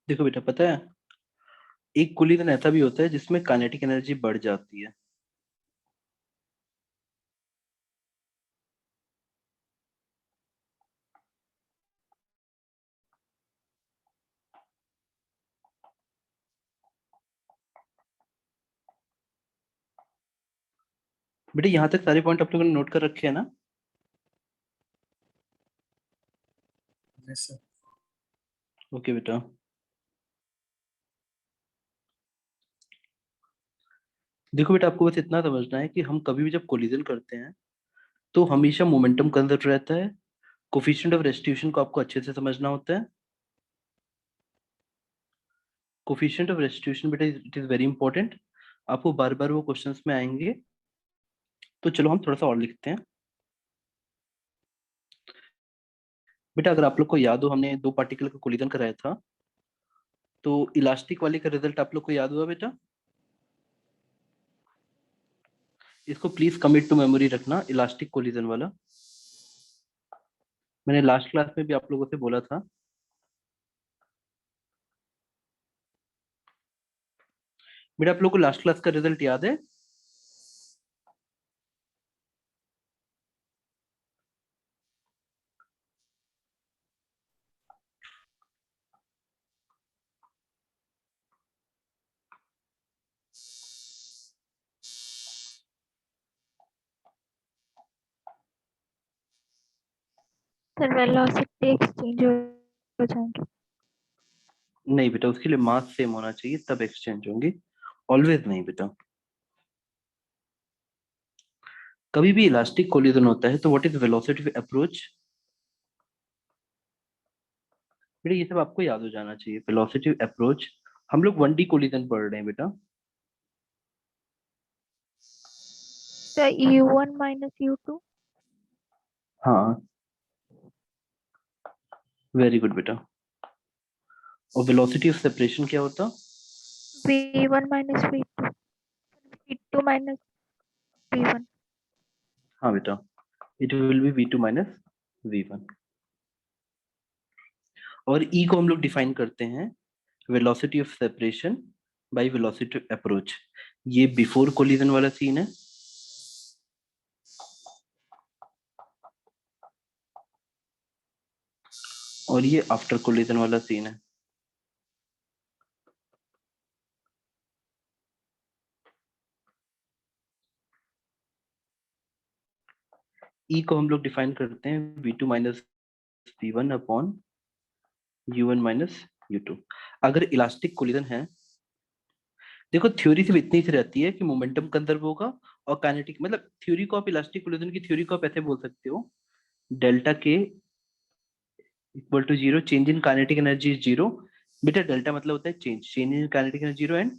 देखो बेटा, पता है एक कोलिजन ऐसा भी होता है जिसमें काइनेटिक एनर्जी बढ़ जाती है। बेटा यहाँ तक सारे पॉइंट आप लोगों ने नोट कर रखे हैं ना? Yes sir. ओके बेटा। देखो बेटा, आपको बस इतना समझना है कि हम कभी भी जब कोलिजन करते हैं तो हमेशा मोमेंटम कंजर्व रहता है। कोफिशिएंट ऑफ रेस्टिट्यूशन को आपको अच्छे से समझना होता है। कोफिशिएंट ऑफ रेस्टिट्यूशन बेटा, इट इज वेरी इंपॉर्टेंट। आपको बार बार वो क्वेश्चंस में आएंगे। तो चलो हम थोड़ा सा और लिखते हैं। बेटा अगर आप लोग को याद हो, हमने दो पार्टिकल का कोलिजन कराया था। तो इलास्टिक वाले का रिजल्ट आप लोग को याद हुआ बेटा? इसको प्लीज कमिट टू मेमोरी रखना, इलास्टिक कोलिजन वाला। मैंने लास्ट क्लास में भी आप लोगों से बोला था। बेटा आप लोग को लास्ट क्लास का रिजल्ट याद है? सर वेलोसिटी एक्सचेंज हो जाएंगे। नहीं बेटा, उसके लिए मास सेम होना चाहिए तब एक्सचेंज होंगे। ऑलवेज नहीं बेटा। कभी भी इलास्टिक कोलिजन होता है तो what is velocity of approach? बेटा ये सब आपको याद हो जाना चाहिए। वेलोसिटी ऑफ अप्रोच, हम लोग 1D कोलिजन पढ़ रहे हैं बेटा। Sir U1 minus U2। हाँ, वेरी गुड बेटा। और वेलोसिटी ऑफ सेपरेशन क्या होता? V1 minus V2। V2 minus V1। हाँ बेटा, it will be V2 minus V1। और E को हम लोग डिफाइन करते हैं velocity of separation by velocity of approach. ये बिफोर कोलिजन वाला सीन है। और ये आफ्टर कोलिजन वाला सीन है। E को हम लोग डिफाइन करते हैं V2 minus V1 upon U1 minus U2। अगर इलास्टिक कोलिजन है, देखो थ्योरी सिर्फ इतनी सी रहती है कि मोमेंटम कंजर्व होगा और काइनेटिक, मतलब थ्योरी को आप इलास्टिक कोलिजन की थ्योरी को आप ऐसे बोल सकते हो, डेल्टा के equal to zero, change in kinetic energy is zero. बेटा डेल्टा मतलब होता है change, change in kinetic energy zero and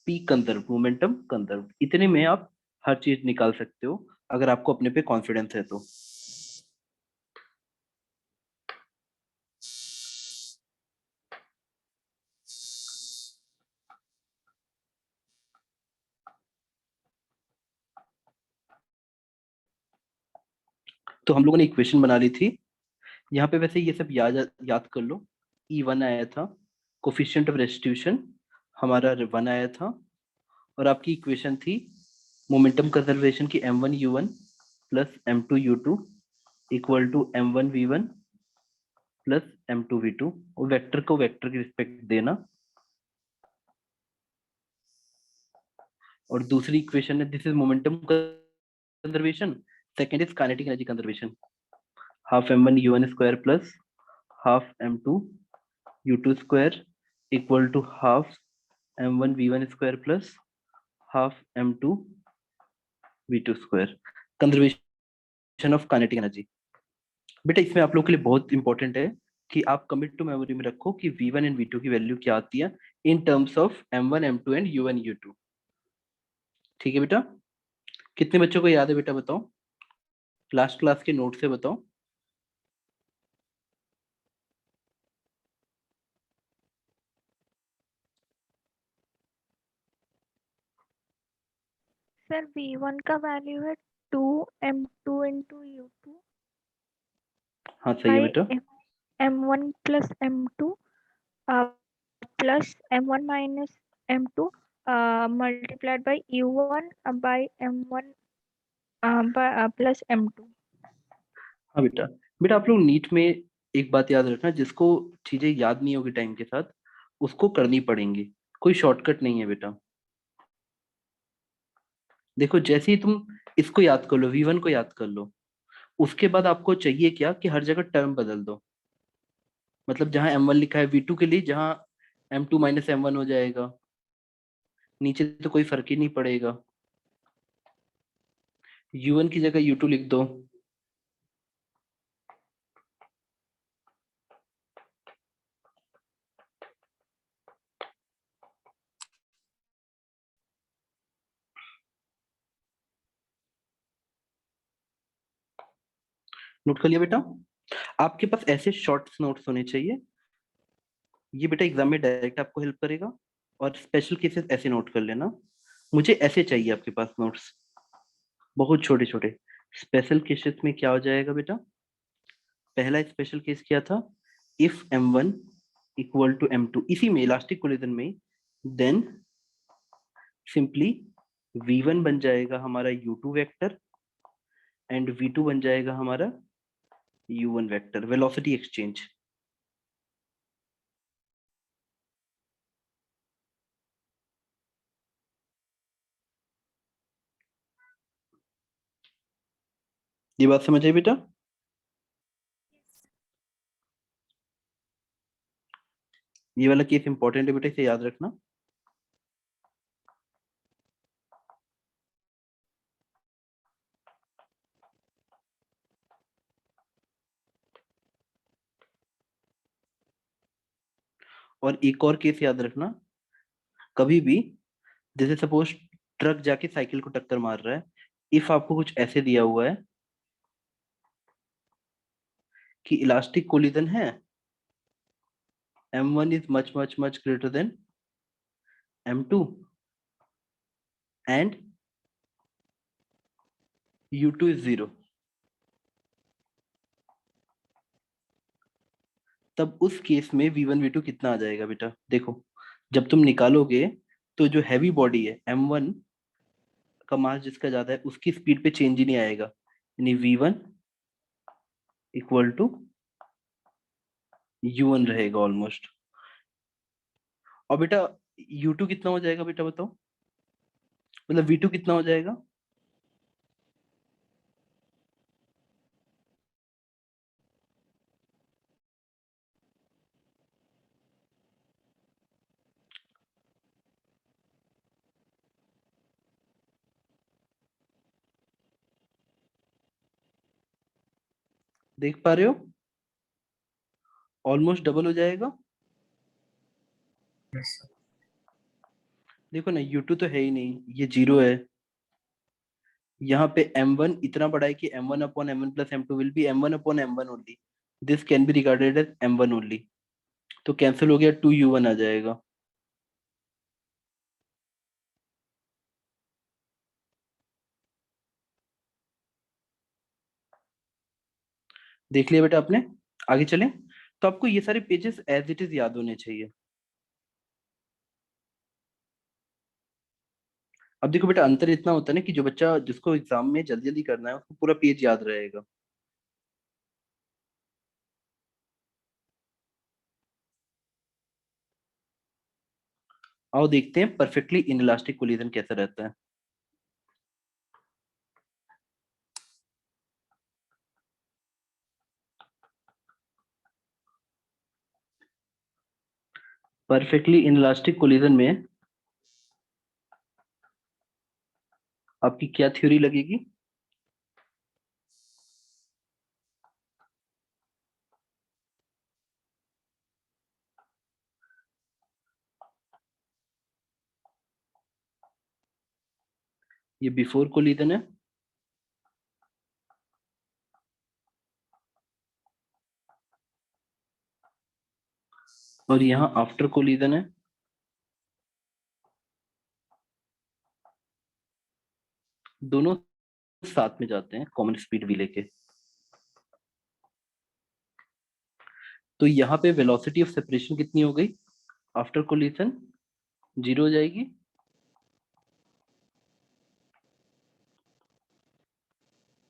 P conserve, momentum conserve. इतने में आप हर चीज निकाल सकते हो अगर आपको अपने पे कॉन्फिडेंस है तो। तो हम लोगों ने इक्वेशन बना ली थी। यहाँ पे वैसे ये सब याद याद कर लो। E1 आया था, कोफिशिएंट ऑफ रेस्टिट्यूशन हमारा 1 आया था। और आपकी इक्वेशन थी मोमेंटम कंजर्वेशन की m1u1 plus m2u2 equal to m1v1 plus m2v2। और वेक्टर को वेक्टर की रिस्पेक्ट देना। और दूसरी इक्वेशन है, this is momentum conservation, second is kinetic energy conservation. Half m1u1 square plus half m2u2 square equal to half m1v1 square plus half m2v2 square. Conservation of kinetic energy. बेटा इसमें आप लोग के लिए बहुत इंपॉर्टेंट है कि आप कमिट टू मेमोरी में रखो कि V1 एंड V2 की वैल्यू क्या आती है in terms of M1 M2 and U1 U2। ठीक है बेटा? कितने बच्चों को याद है बेटा, बताओ? लास्ट क्लास के नोट से बताओ। सर V1 का वैल्यू है 2m2 इंटू U2 हाँ सही है बाई बेटा। M1 plus M2 plus m1 minus m2 multiplied by u1 by m1 plus m2. हाँ बेटा, बेटा आप लोग नीट में एक बात याद रखना, जिसको चीजें याद नहीं होगी टाइम के साथ उसको करनी पड़ेंगी, कोई शॉर्टकट नहीं है बेटा। देखो जैसे ही तुम इसको याद कर लो, V1 को याद कर लो, उसके बाद आपको चाहिए क्या कि हर जगह टर्म बदल दो। मतलब जहां M1 लिखा है V2 के लिए, जहां M2 माइनस M1 हो जाएगा, नीचे तो कोई फर्क ही नहीं पड़ेगा। U1 की जगह U2 लिख दो। नोट कर लिया बेटा? आपके पास ऐसे शॉर्ट नोट्स होने चाहिए, ये बेटा एग्जाम में डायरेक्ट आपको हेल्प करेगा। और स्पेशल केसेस ऐसे नोट कर लेना, मुझे ऐसे चाहिए आपके पास नोट्स, बहुत छोटे छोटे। स्पेशल केसेस में क्या हो जाएगा बेटा? पहला स्पेशल केस क्या था? If M1 equal to M2, इसी में इलास्टिक कोलिजन में, देन सिंपली V1 बन जाएगा हमारा U2 वेक्टर एंड V2 बन जाएगा हमारा U1 वेक्टर, वेलोसिटी एक्सचेंज। ये बात समझ आई बेटा? ये वाला केस इंपॉर्टेंट है बेटा, इसे याद रखना। और एक और केस याद रखना, कभी भी जैसे सपोज ट्रक जाके साइकिल को टक्कर मार रहा है, इफ आपको कुछ ऐसे दिया हुआ है कि इलास्टिक कोलिजन है, M1 is much much much greater than M2 and U2 is 0, तब उस केस में V1 V2 कितना आ जाएगा बेटा? देखो जब तुम निकालोगे तो जो हैवी बॉडी है M1 का मास जिसका ज्यादा है, उसकी स्पीड पे चेंज ही नहीं आएगा, यानी V1 इक्वल टू U1 रहेगा ऑलमोस्ट। और बेटा U2 कितना हो जाएगा बेटा बताओ? मतलब V2 कितना हो जाएगा? देख पा रहे हो? ऑलमोस्ट डबल हो जाएगा। Yes, sir. देखो ना, U2 तो है ही नहीं, ये 0 है। यहाँ पे M1 इतना बड़ा है कि M1 upon M1 plus M2 will be M1 upon M1 only, this can be regarded as M1 only, तो कैंसिल हो गया, 2U1 आ जाएगा। देख लिया बेटा आपने? आगे चलें, तो आपको ये सारे पेजेस एज इट इज याद होने चाहिए। अब देखो बेटा, अंतर इतना होता है ना कि जो बच्चा जिसको एग्जाम में जल्दी जल्दी करना है उसको पूरा पेज याद रहेगा। आओ देखते हैं परफेक्टली इनइलास्टिक कोलिजन कैसा रहता है। परफेक्टली इनइलास्टिक कोलिजन में आपकी क्या थ्योरी लगेगी? ये बिफोर कोलिजन है, और यहाँ आफ्टर कोलिजन है। दोनों साथ में जाते हैं कॉमन स्पीड भी लेके। तो यहाँ पे वेलोसिटी ऑफ सेपरेशन कितनी हो गई? आफ्टर कोलिजन 0 हो जाएगी।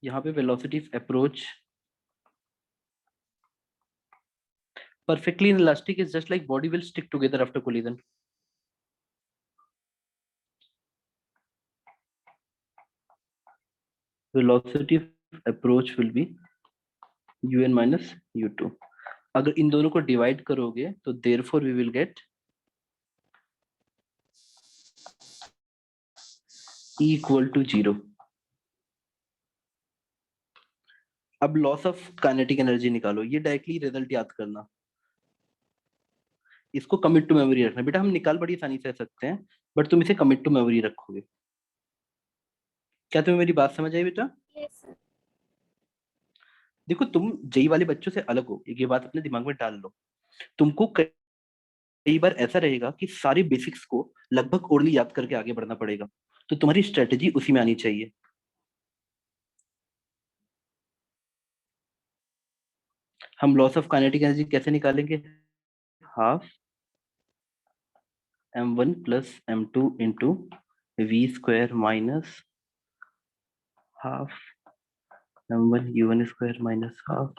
यहाँ पे velocity approach perfectly inelastic is just like body will stick together after collision. Velocity of approach will be un minus u2. अगर इन दोनों को डिवाइड करोगे तो therefore we will get E equal to 0. अब लॉस ऑफ काइनेटिक एनर्जी निकालो, ये directly result याद करना, इसको कमिट टू मेमोरी रखना। बेटा हम निकाल बड़ी आसानी से सकते हैं, बट तुम इसे कमिट टू मेमोरी रखोगे। क्या तुम्हें मेरी बात समझ आई बेटा? Yes, sir. देखो तुम जेई वाले बच्चों से अलग हो, ये बात अपने दिमाग में डाल लो। तुमको कई बार ऐसा रहेगा कि सारे बेसिक्स को लगभग ओरली याद करके आगे बढ़ना पड़ेगा, तो तुम्हारी स्ट्रेटेजी उसी में आनी चाहिए। हम लॉस ऑफ काइनेटिक एनर्जी कैसे निकालेंगे? Half m1 plus m2 into v square minus half m1 u1 square minus half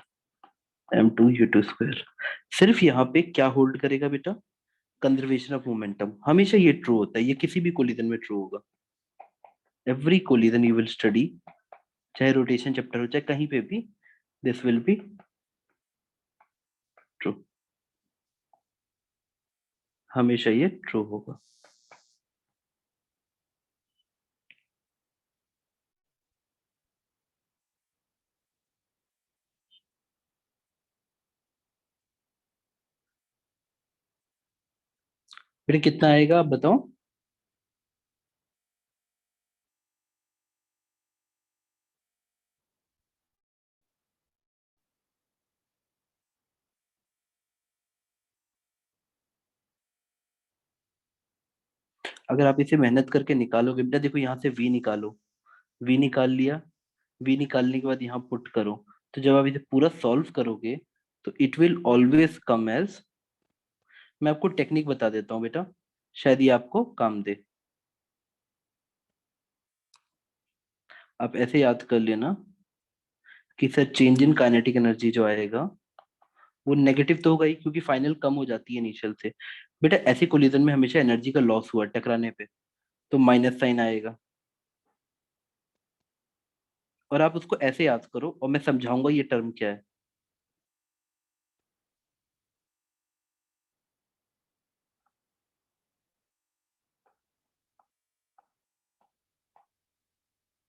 m2 u2 square. सिर्फ यहाँ पे क्या होल्ड करेगा बेटा? Conservation of momentum. हमेशा ये ट्रू होता है, ये किसी भी कोलिजन में ट्रू होगा। Every collision you will study, चाहे रोटेशन चैप्टर हो चाहे कहीं पे भी, दिस विल बी ट्रू। हमेशा ये ट्रू होगा। फिर कितना आएगा आप बताओ? अगर आप इसे मेहनत करके निकालोगे बेटा, देखो यहाँ से v निकालो, v निकाल लिया, v निकालने के बाद यहाँ पुट करो, तो जब आप इसे पूरा सॉल्व करोगे तो it will always come as, मैं आपको टेक्निक बता देता हूँ बेटा, शायद ये आपको काम दे। आप ऐसे याद कर लेना कि sir change in kinetic energy जो आएगा वो नेगेटिव तो होगा ही, क्योंकि फाइनल कम हो जाती है इनिशियल से। बेटा ऐसे कोलिजन में हमेशा एनर्जी का लॉस हुआ टकराने पे, तो माइनस साइन आएगा। और आप उसको ऐसे याद करो और मैं समझाऊंगा ये टर्म क्या है।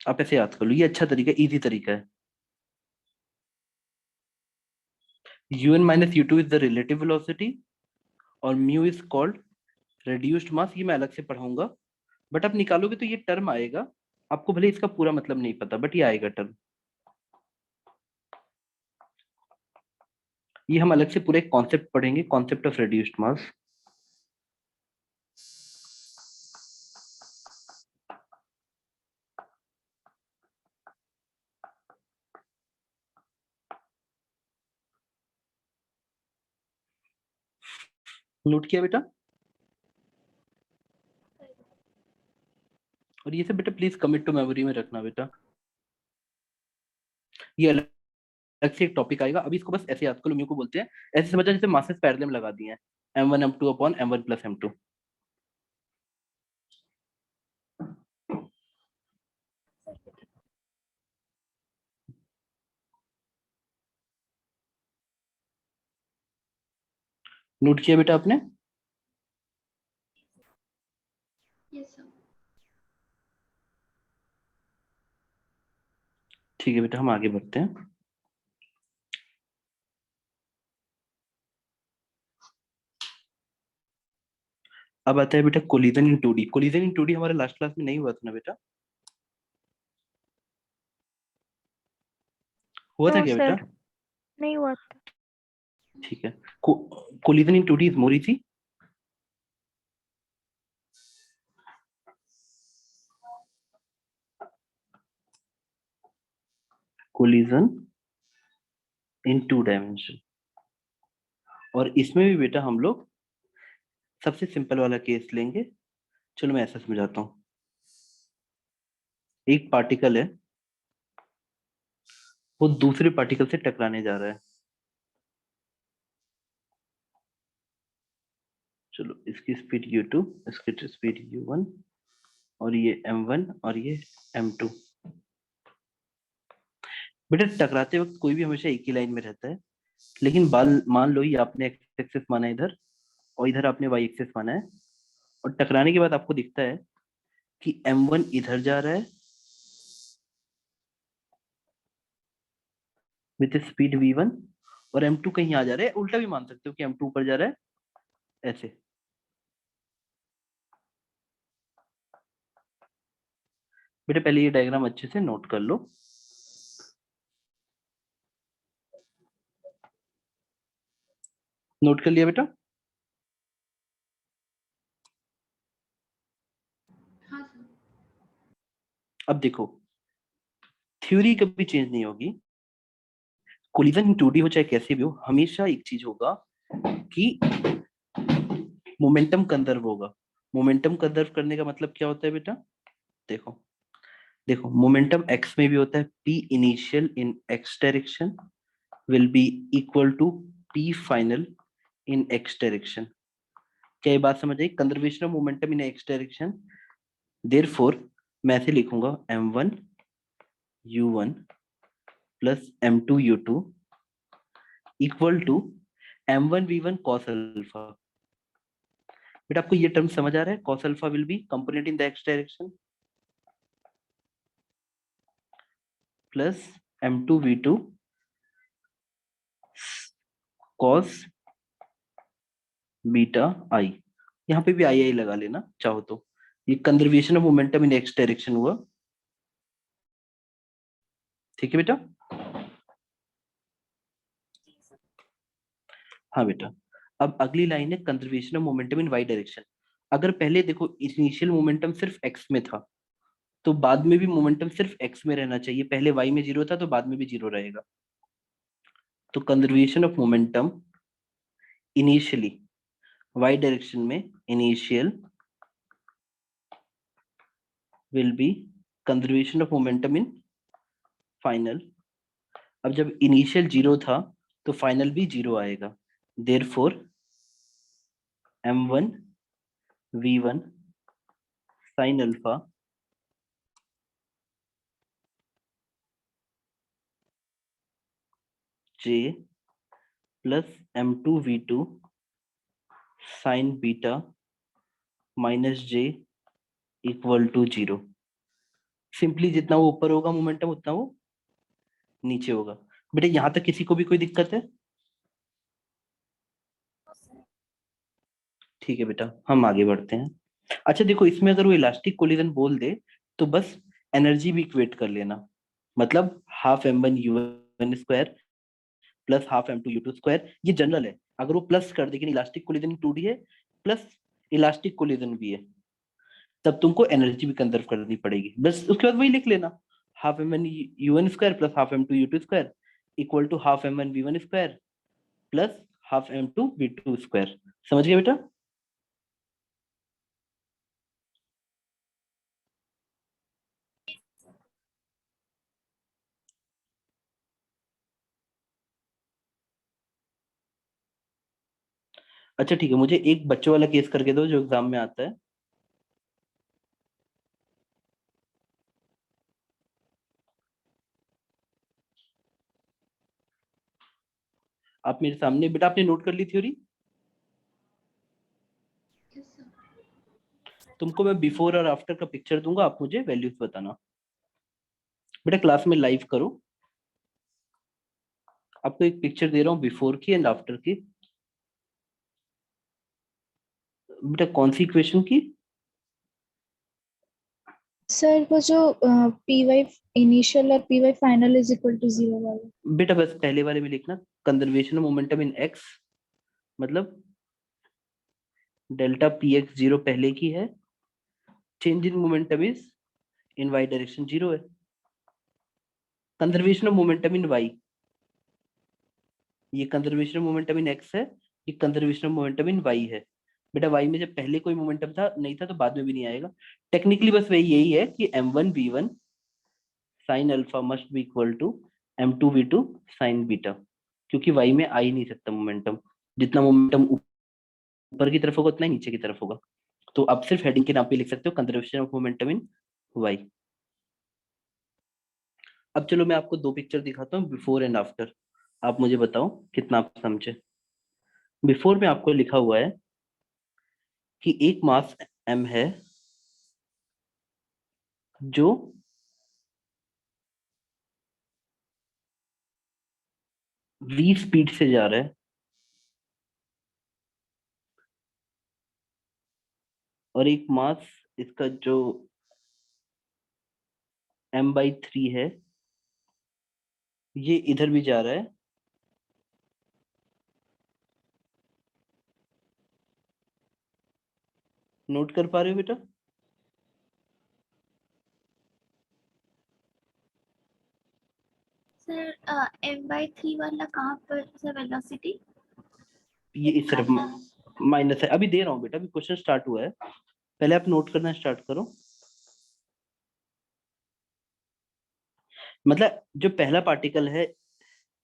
आप ऐसे याद कर लो, ये अच्छा तरीका, इजी तरीका है। un minus u2 is the relative velocity और म्यू इज कॉल्ड रिड्यूस्ड मास, ये मैं अलग से पढ़ाऊंगा। बट आप निकालोगे तो ये टर्म आएगा, आपको भले इसका पूरा मतलब नहीं पता, बट ये आएगा टर्म। ये हम अलग से पूरे कॉन्सेप्ट पढ़ेंगे, concept of reduced mass. Note किया बेटा? और ये सब बेटा प्लीज कमिट टू मेमोरी में रखना बेटा। ये अलग से एक टॉपिक आएगा, अभी इसको बस ऐसे याद करो, म्यू को बोलते हैं, ऐसे समझा जैसे मासेस पैरेलल में लगा दिए हैं, m1 m2 upon m1 plus m2। Note किया बेटा आपने? Yes, sir. ठीक है बेटा, हम आगे बढ़ते हैं। अब आता है बेटा कोलिजन इन 2D। कोलिजन इन 2D हमारे लास्ट क्लास में नहीं हुआ था ना बेटा? हुआ था No, क्या sir. बेटा? नहीं हुआ था। ठीक है। Collision in 2D is more easy. Collision in 2 dimension, और इसमें भी बेटा हम लोग सबसे सिंपल वाला केस लेंगे। चलो मैं ऐसा समझाता हूँ। एक पार्टिकल है, वो दूसरे पार्टिकल से टकराने जा रहा है। चलो इसकी स्पीड u2, इसकी स्पीड u1, और ये m1 और ये m2। बेटा टकराते वक्त कोई भी हमेशा एक ही लाइन में रहता है, लेकिन मान लो ये आपने एक्स एक्सिस माना है इधर, और इधर आपने वाई एक्सिस माना है, और टकराने के बाद आपको दिखता है कि m1 इधर जा रहा है विथ स्पीड v1, और m2 कहीं आ जा रहा है। उल्टा भी मान सकते हो कि m2 ऊपर जा रहा है, ऐसे। बेटा पहले ये डायग्राम अच्छे से नोट कर लो। नोट कर लिया बेटा? हाँ सर। अब देखो, थ्योरी कभी चेंज नहीं होगी। कोलिजन 2D हो चाहे कैसे भी हो, हमेशा एक चीज होगा कि मोमेंटम कंजर्व होगा। मोमेंटम कंजर्व करने का मतलब क्या होता है बेटा? देखो देखो, मोमेंटम x में भी होता है। p initial in x direction will be equal to p final in x direction. क्या ये बात समझ आई? Conservation of momentum in x direction. Therefore मैं ऐसे लिखूंगा m1 u1 plus m2 u2 equal to m1 v1 cos alpha. बेटा आपको ये टर्म समझ आ रहा है? cos alpha will be component in the x direction plus m2 v2 cos beta I. यहाँ पे भी आई आई लगा लेना चाहो तो। ये conservation of momentum in x direction हुआ। ठीक है बेटा? हाँ बेटा। अब अगली लाइन है conservation of momentum in Y direction. अगर पहले देखो इनिशियल मोमेंटम सिर्फ एक्स में था, तो बाद में भी मोमेंटम सिर्फ एक्स में रहना चाहिए। पहले वाई में जीरो था तो बाद में भी जीरो रहेगा। तो conservation of momentum initially Y direction में, initial will be conservation of momentum in final. अब जब इनिशियल जीरो था तो फाइनल भी जीरो आएगा। Therefore m1 v1 sin alpha j plus m2 v2 sin beta minus j equal to zero. Simply जितना वो ऊपर होगा मोमेंटम, उतना वो नीचे होगा। बेटा यहां तक किसी को भी कोई दिक्कत है? ठीक है बेटा, हम आगे बढ़ते हैं। अच्छा देखो, इसमें अगर वो इलास्टिक कोलिजन बोल दे तो बस एनर्जी भी इक्वेट कर लेना। मतलब half m1 u1 square plus half m2 u2 square. ये जनरल है। अगर वो प्लस कर दे कि इलास्टिक कोलिजन 2D है प्लस इलास्टिक कोलिजन भी है, तब तुमको एनर्जी भी कंजर्व करनी पड़ेगी। बस उसके बाद वही लिख लेना, half m1 u1 square plus half m2 u2 square equal to half m1 v1 square plus half m2 v2 square. समझ गए बेटा? अच्छा ठीक है, मुझे एक बच्चों वाला केस करके दो जो एग्जाम में आता है। आप मेरे सामने, बेटा आपने नोट कर ली थ्योरी? Yes sir. तुमको मैं बिफोर और आफ्टर का पिक्चर दूंगा, आप मुझे वैल्यूज बताना। बेटा क्लास में लाइव करो। आपको एक पिक्चर दे रहा हूँ बिफोर की एंड आफ्टर की। बेटा कौन सी इक्वेशन की? सर वो जो पी वाई इनिशियल और P Y final is equal to zero वाला। बेटा बस पहले वाले में लिखना conservation of momentum in X, मतलब डेल्टा पी एक्स जीरो पहले की है, change in momentum is in Y direction zero है। Conservation of momentum in Y, ये conservation of momentum in X है, ये conservation of momentum in Y है। बेटा y में जब पहले कोई मोमेंटम था नहीं था तो बाद में भी नहीं आएगा। टेक्निकली बस वही यही है कि m1 v1 sine alpha must be equal to m2v2 sine beta, क्योंकि y में आ ही नहीं सकता मोमेंटम। जितना मोमेंटम ऊपर की तरफ होगा उतना ही नीचे की तरफ होगा। तो आप सिर्फ हेडिंग के नाम पे लिख सकते हो conservation of momentum in y। अब चलो मैं आपको दो पिक्चर दिखाता हूँ, बिफोर एंड आफ्टर। आप मुझे बताओ कितना आप समझे। बिफोर में आपको लिखा हुआ है कि एक मास m है जो v स्पीड से जा रहा है, और एक मास इसका जो m/3 है ये इधर भी जा रहा है, नोट कर पा रहे हो बेटा? सर m/3 वाला कहाँ पर सर वेलोसिटी? ये इस तरफ माइनस है, अभी दे रहा हूँ बेटा, अभी क्वेश्चन स्टार्ट हुआ है, पहले आप नोट करना स्टार्ट करो। मतलब जो पहला पार्टिकल है,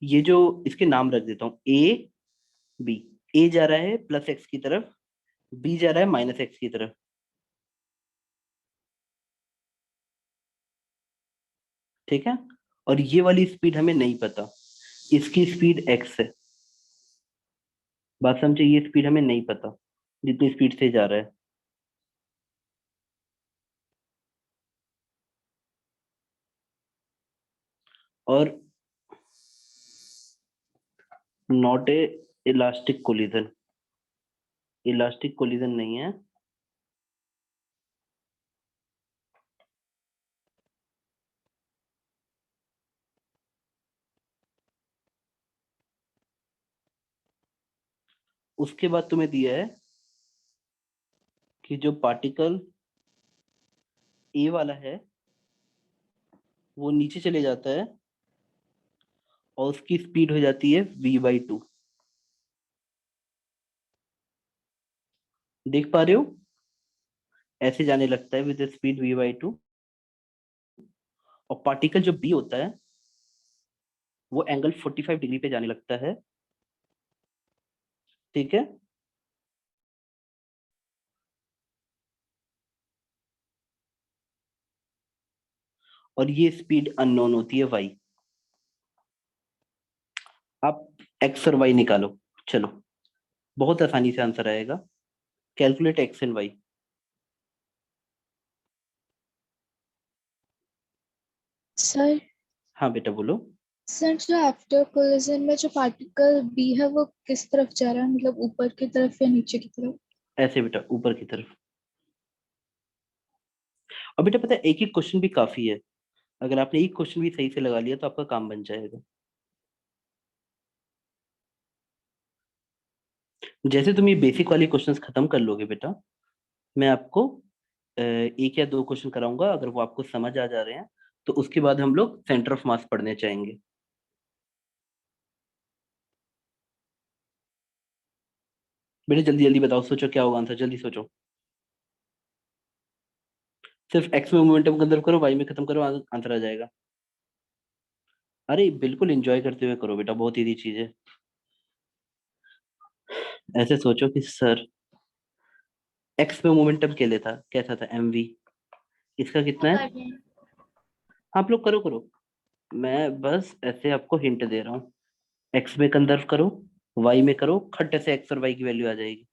ये जो इसके नाम रख देता हूँ ए बी। ए जा रहा है प्लस एक्स की तरफ, बी जा रहा है माइनस एक्स की तरफ, ठीक है। और ये वाली स्पीड हमें नहीं पता, इसकी स्पीड एक्स है। बात समझे, ये स्पीड हमें नहीं पता जितनी स्पीड से जा रहा है। और not a elastic collision, elastic collision नहीं है। उसके बाद तुम्हें दिया है कि जो पार्टिकल ए वाला है वो नीचे चले जाता है और उसकी स्पीड हो जाती है v/2। देख पा रहे हो, ऐसे जाने लगता है विद स्पीड v/2। और पार्टिकल जो बी होता है वो एंगल 45 डिग्री पे जाने लगता है, ठीक है। और ये स्पीड अननोन होती है y। आप x और y निकालो, चलो बहुत आसानी से आंसर आएगा। Calculate x and y। Sir हाँ बेटा बोलो। सर जो आफ्टर कोलिजन में जो पार्टिकल बी है वो किस तरफ जा रहा है, मतलब ऊपर की तरफ या नीचे की तरफ? ऐसे बेटा ऊपर की तरफ। और बेटा पता है एक ही क्वेश्चन भी काफी है, अगर आपने एक क्वेश्चन भी सही से लगा लिया तो आपका काम बन जाएगा। जैसे तुम ये बेसिक वाले क्वेश्चंस खत्म कर लोगे बेटा, मैं आपको एक या दो क्वेश्चन कराऊंगा, अगर वो आपको समझ आ जा रहे हैं तो उसके बाद हम लोग सेंटर ऑफ मास पढ़ने चाहेंगे। बेटा जल्दी जल्दी बताओ, सोचो क्या होगा आंसर, जल्दी सोचो। सिर्फ एक्स में मोमेंटम कंजर्व करो, वाई में खत्म करो, आंसर आ जाएगा। अरे बिल्कुल एंजॉय करते हुए करो बेटा, बहुत इजी चीज है। ऐसे सोचो कि सर एक्स में मोमेंटम के लिए था, कैसा था mv, इसका कितना है? कर रहे हैं। आप लोग करो करो, मैं बस ऐसे आपको हिंट दे रहा हूँ। एक्स में कंजर्व करो, वाई में करो, खट्टे से एक्स और वाई की वैल्यू आ जाएगी।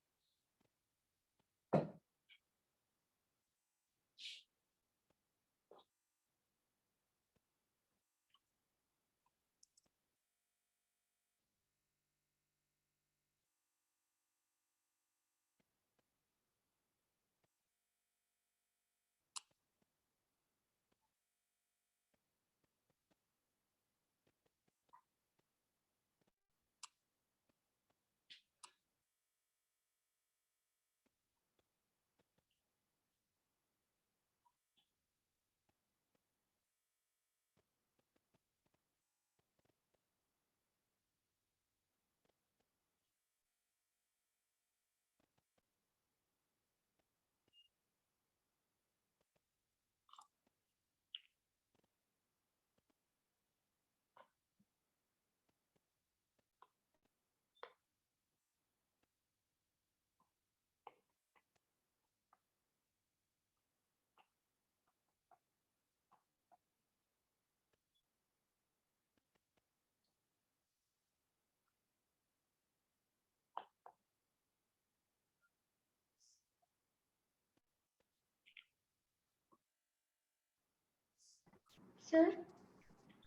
सर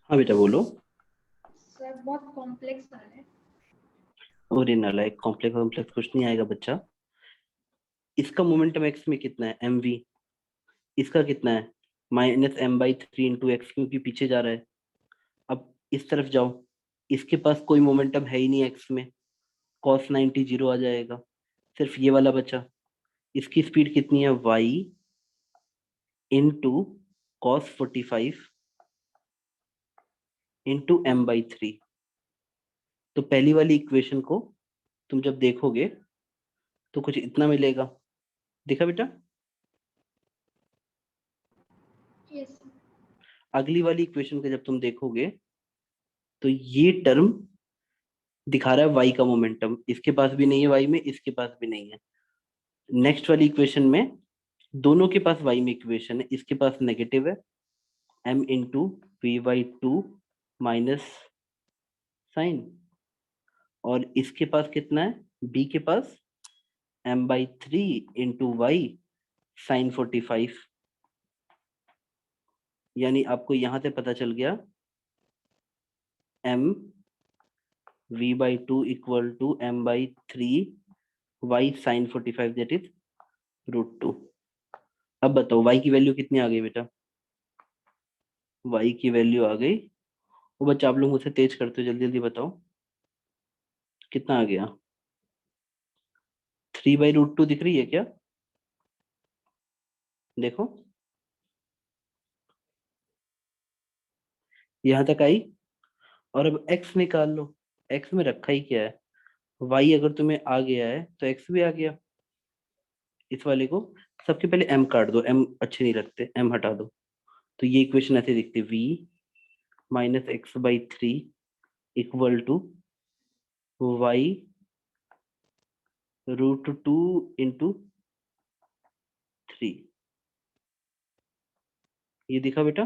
हाँ बेटा बोलो। सर बहुत कॉम्प्लेक्स आ रहा है। और नालायक, कॉम्प्लेक्स कॉम्प्लेक्स कुछ नहीं आएगा बच्चा। इसका मोमेंटम एक्स में कितना है, एम वी। इसका कितना है, -m/3 × x, क्योंकि पीछे जा रहा है। अब इस तरफ जाओ, इसके पास कोई मोमेंटम है ही नहीं एक्स में, cos 90 जीरो आ जाएगा, सिर्फ ये वाला बचा। इसकी स्पीड कितनी है, y into cos 45 into m/3। तो पहली वाली इक्वेशन को तुम जब देखोगे तो कुछ इतना मिलेगा, देखा बेटा। यस अगली वाली इक्वेशन को जब तुम देखोगे तो ये टर्म दिखा रहा है y का मोमेंटम, इसके पास भी नहीं है y में, इसके पास भी नहीं है। नेक्स्ट वाली इक्वेशन में दोनों के पास y में इक्वेशन है, इसके पास नेगेटिव है, m into v/2 minus sine, और इसके पास कितना है, b के पास m/3 इंटू y साइन 45। यानी आपको यहां से पता चल गया m v/2 equal to m/3 y sine 45, that is √2। अब बताओ y की वैल्यू कितनी आ गई बेटा, y की वैल्यू आ गई, वो बच्चा आप लोग मुझसे तेज करते हो, जल्दी जल्दी बताओ कितना आ गया। 3/√2 दिख रही है क्या, देखो यहां तक आई। और अब x निकाल लो, x में रखा ही क्या है, y अगर तुम्हें आ गया है तो x भी आ गया। इस वाले को सबके पहले m काट दो, m अच्छे नहीं लगते, m हटा दो। तो ये इक्वेशन ऐसे दिखती है, v-x/3 equal to y √2 into 3। ये दिखा बेटा।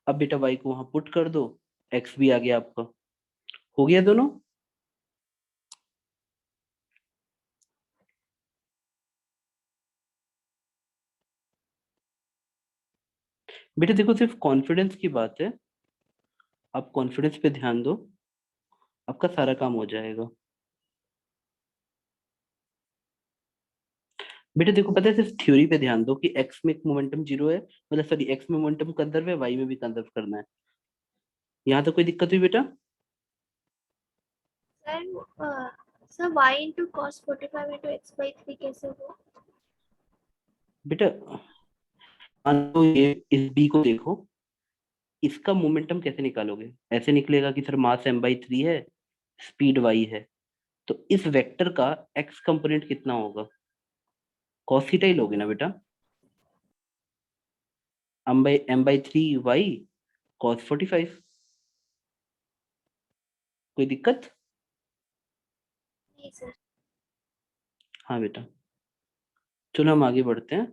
अब बेटा y को वहां पुट कर दो, x भी आ गया आपका, हो गया दोनों। बेटा देखो सिर्फ कॉन्फिडेंस की बात है, आप कॉन्फिडेंस पे ध्यान दो, आपका सारा काम हो जाएगा। बेटा देखो पता है, सिर्फ थ्योरी पे ध्यान दो कि x में मोमेंटम जीरो है, मतलब सॉरी x में मोमेंटम कंजर्व है, y में भी कंजर्व करना है। यहाँ तो कोई दिक्कत हुई बेटा। Sir y into cos 45 into x/3 कैसे हुआ? बेटा मान लो ये इस b को देखो, इसका मोमेंटम कैसे निकालोगे, ऐसे निकलेगा कि सर मास m/3 है, स्पीड y है, तो इस वेक्टर का x कंपोनेंट कितना होगा, cos थीटा ही लोगे ना बेटा, m/3 y cos 45। कोई दिक्कत। नहीं सर। हाँ बेटा, चलो हम आगे बढ़ते हैं,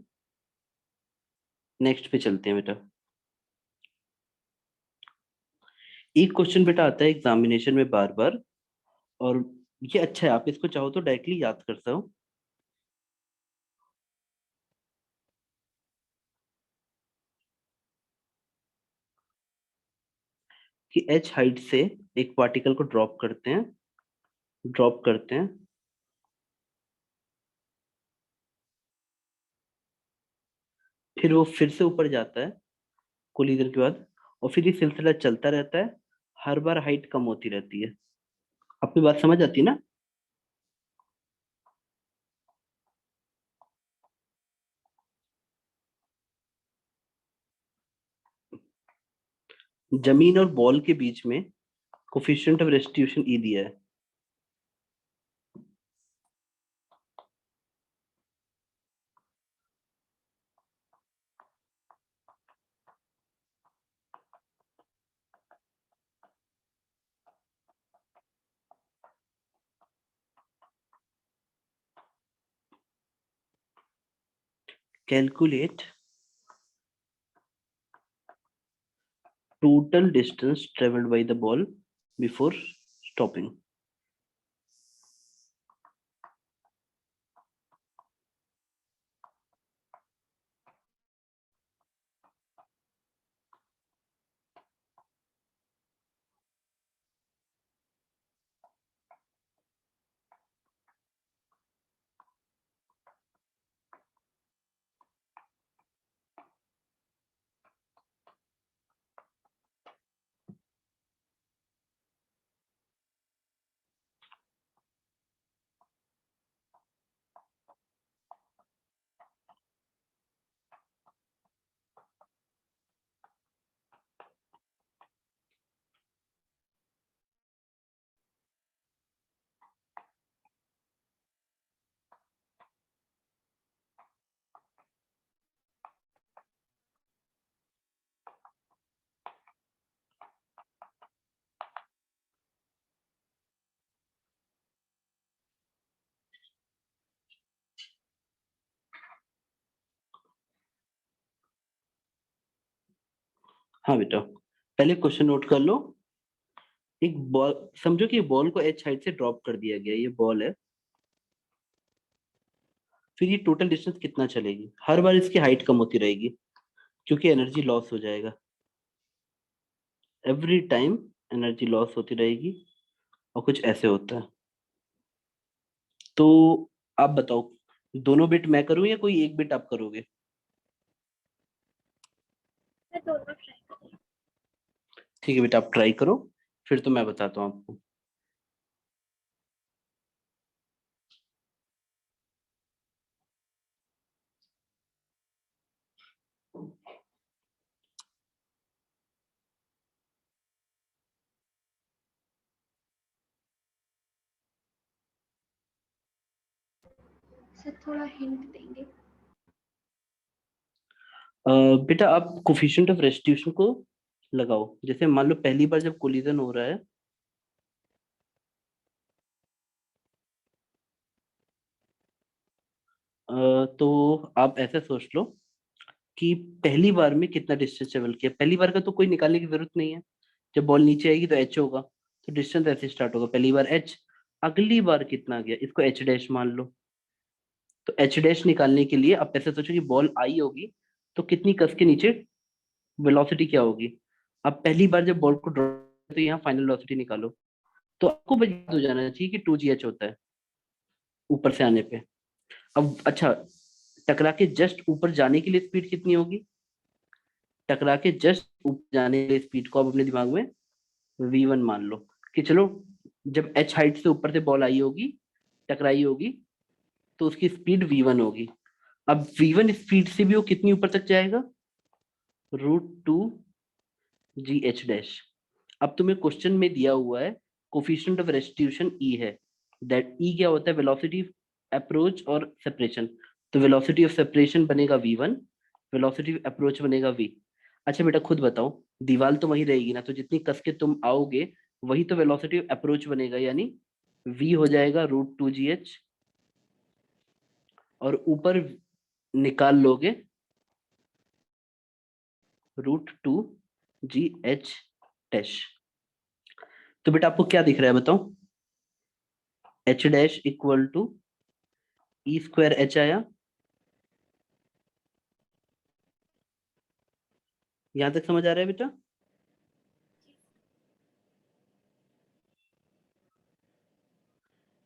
नेक्स्ट पे चलते हैं बेटा। एक क्वेश्चन बेटा आता है एग्जामिनेशन में बार बार, और ये अच्छा है, आप इसको चाहो तो डायरेक्टली याद कर सकते हो। कि h हाइट से एक पार्टिकल को ड्रॉप करते हैं, फिर वो फिर से ऊपर जाता है कोलिजन के बाद, और फिर ये सिलसिला चलता रहता है, हर बार हाइट कम होती रहती है। आपकी बात समझ आती है ना। जमीन और बॉल के बीच में कोफिशिएंट ऑफ रेस्टिट्यूशन ई दिया है, calculate total distance travelled by the ball before stopping. हाँ बेटा, पहले क्वेश्चन नोट कर लो। एक बॉल, समझो कि बॉल को एच हाइट से ड्रॉप कर दिया गया, ये बॉल है। फिर ये टोटल डिस्टेंस कितना चलेगी? हर बार इसकी हाइट कम होती रहेगी क्योंकि एनर्जी लॉस हो जाएगा। एवरी टाइम एनर्जी लॉस होती रहेगी, और कुछ ऐसे होता है। तो आप बताओ, दोनों बिट मैं करूं या कोई एक बिट आप करोगे? मैं दोनों ट्राई करूँगी। ठीक है बेटा, आप ट्राई करो, फिर तो मैं बताता हूँ आपको। सर थोड़ा हिंट देंगे? बेटा आप कोफिशिएंट ऑफ रेस्टिट्यूशन को लगाओ। जैसे मान लो पहली बार जब कोलिजन हो रहा है, तो आप ऐसे सोच लो कि पहली बार में कितना डिस्टेंस ट्रेवल किया। पहली बार का तो कोई निकालने की जरूरत नहीं है, जब बॉल नीचे आएगी तो एच होगा, तो डिस्टेंस ऐसे स्टार्ट होगा, पहली बार एच। अगली बार कितना गया, इसको एच डैश मान लो। तो एच डैश निकालने के लिए आप ऐसे सोचो कि बॉल आई होगी, तो कितनी कस के नीचे वेलोसिटी क्या होगी। अब पहली बार जब बॉल को ड्रॉप, तो यहाँ फाइनल वेलोसिटी निकालो। तो आपको बस याद हो जाना चाहिए कि 2gh होता है ऊपर से आने पे। अब अच्छा, टकरा के जस्ट ऊपर जाने के लिए स्पीड कितनी होगी? टकरा के जस्ट ऊपर जाने के लिए स्पीड को आप अपने दिमाग में v1 मान लो। कि चलो, जब h हाइट से ऊपर से बॉल आई होगी, टकराई होगी, तो उसकी स्पीड v1 होगी। अब v1 स्पीड से भी वो कितनी ऊपर तक जाएगा? √2 gh डैश। अब तुम्हें क्वेश्चन में दिया हुआ है कोफिशिएंट ऑफ रेस्टिट्यूशन e है। दैट e क्या होता है? वेलोसिटी अप्रोच और सेपरेशन। तो वेलोसिटी ऑफ सेपरेशन बनेगा v1, वेलोसिटी अप्रोच बनेगा v। अच्छा बेटा खुद बताओ, दीवार तो वही रहेगी ना, तो जितनी कस के तुम आओगे वही तो वेलोसिटी अप्रोच बनेगा, यानी v हो जाएगा √2gh। और ऊपर निकाल लोगे √2gh डैश। तो बेटा आपको क्या दिख रहा है बताओ? h dash equal to e square h आया। यहां तक समझ आ रहा है बेटा?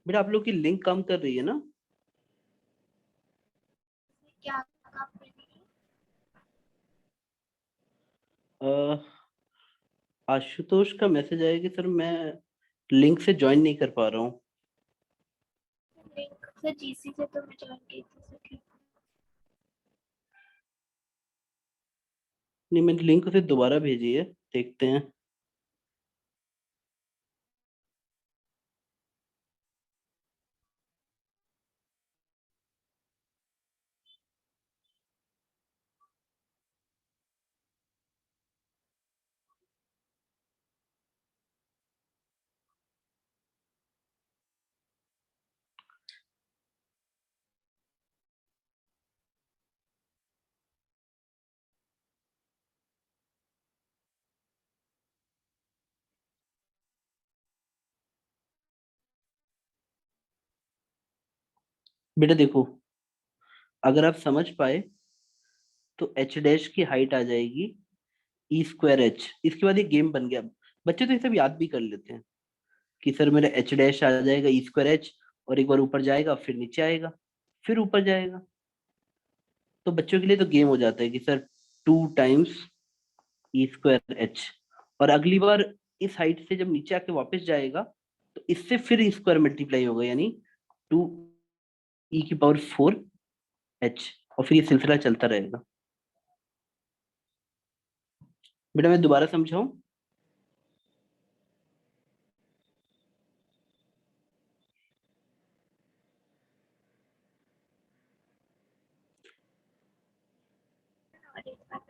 बेटा आप लोग की लिंक काम कर रही है ना? क्या काम कर रही है? अ, आशुतोष का मैसेज आया कि सर मैं लिंक से ज्वाइन नहीं कर पा रहा हूँ। लिंक से जीसी से तो मैं ज्वाइन की थी सर। ठीक। नहीं, मैंने लिंक उसे दोबारा भेजी है, देखते हैं। बेटा देखो, अगर आप समझ पाए तो एच डैश की हाइट आ जाएगी ई स्क्वायर एच। इसके बाद ये गेम बन गया। बच्चे तो ये सब याद भी कर लेते हैं कि सर मेरा एच डैश आ जाएगा ई स्क्वायर एच, और एक बार ऊपर जाएगा फिर नीचे आएगा, फिर ऊपर जाएगा। तो बच्चों के लिए तो गेम हो जाता है कि सर 2 टाइम्स ई स्क्वायर एच, और अगली बार इस हाइट से जब नीचे आके वापस जाएगा तो इससे फिर ई स्क्वायर मल्टीप्लाई होगा, यानी 2e⁴ और फिर ये सिलसिला चलता रहेगा। बेटा मैं दोबारा समझाऊं? और एक बार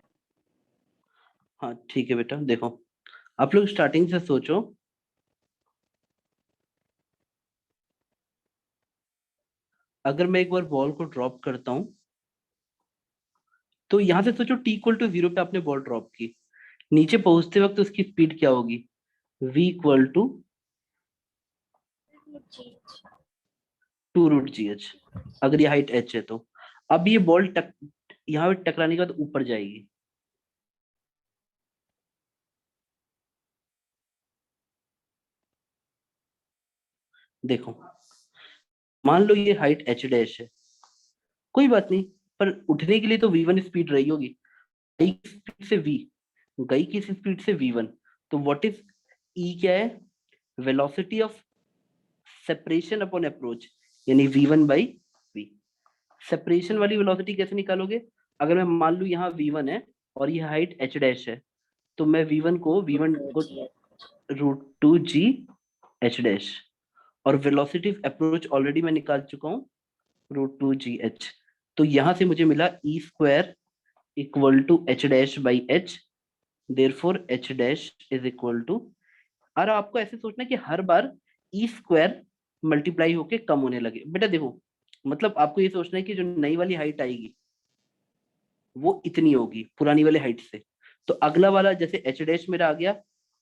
हाँ ठीक है बेटा, देखो आप लोग स्टार्टिंग से सोचो। अगर मैं एक बार बॉल को ड्रॉप करता हूं, तो यहां से सोचो t = 0 पे आपने बॉल ड्रॉप की। नीचे पहुंचते वक्त उसकी स्पीड क्या होगी, v equal to two root g h, अगर ये हाइट h है तो। अब ये बॉल यहाँ पे टकराने के बाद ऊपर जाएगी, देखो मान लो ये हाइट h डैश है, कोई बात नहीं, पर उठने के लिए तो v1 स्पीड रही होगी, गई की स्पीड से v, गई की स्पीड से v1, तो व्हाट इज e क्या है, velocity of separation upon approach, यानी v1 बाई v। सेपरेशन वाली वेलोसिटी कैसे निकालोगे, अगर मैं मान लूं यहाँ v1 है और ये हाइट h डैश है, तो मैं v1 को root two g h dash, और वेलोसिटी ऑफ अप्रोच ऑलरेडी मैं निकाल चुका हूँ रूट टू जी एच, तो यहां से मुझे मिला E square equal to H dash by H, therefore H dash is equal to, और आपको ऐसे सोचना कि हर बार ई स्क्वायर मल्टीप्लाई होके कम होने लगे। बेटा देखो, मतलब आपको ये सोचना है कि जो नई वाली हाइट आएगी वो इतनी होगी पुरानी वाली हाइट से, तो अगला वाला जैसे एच डैश मेरा आ गया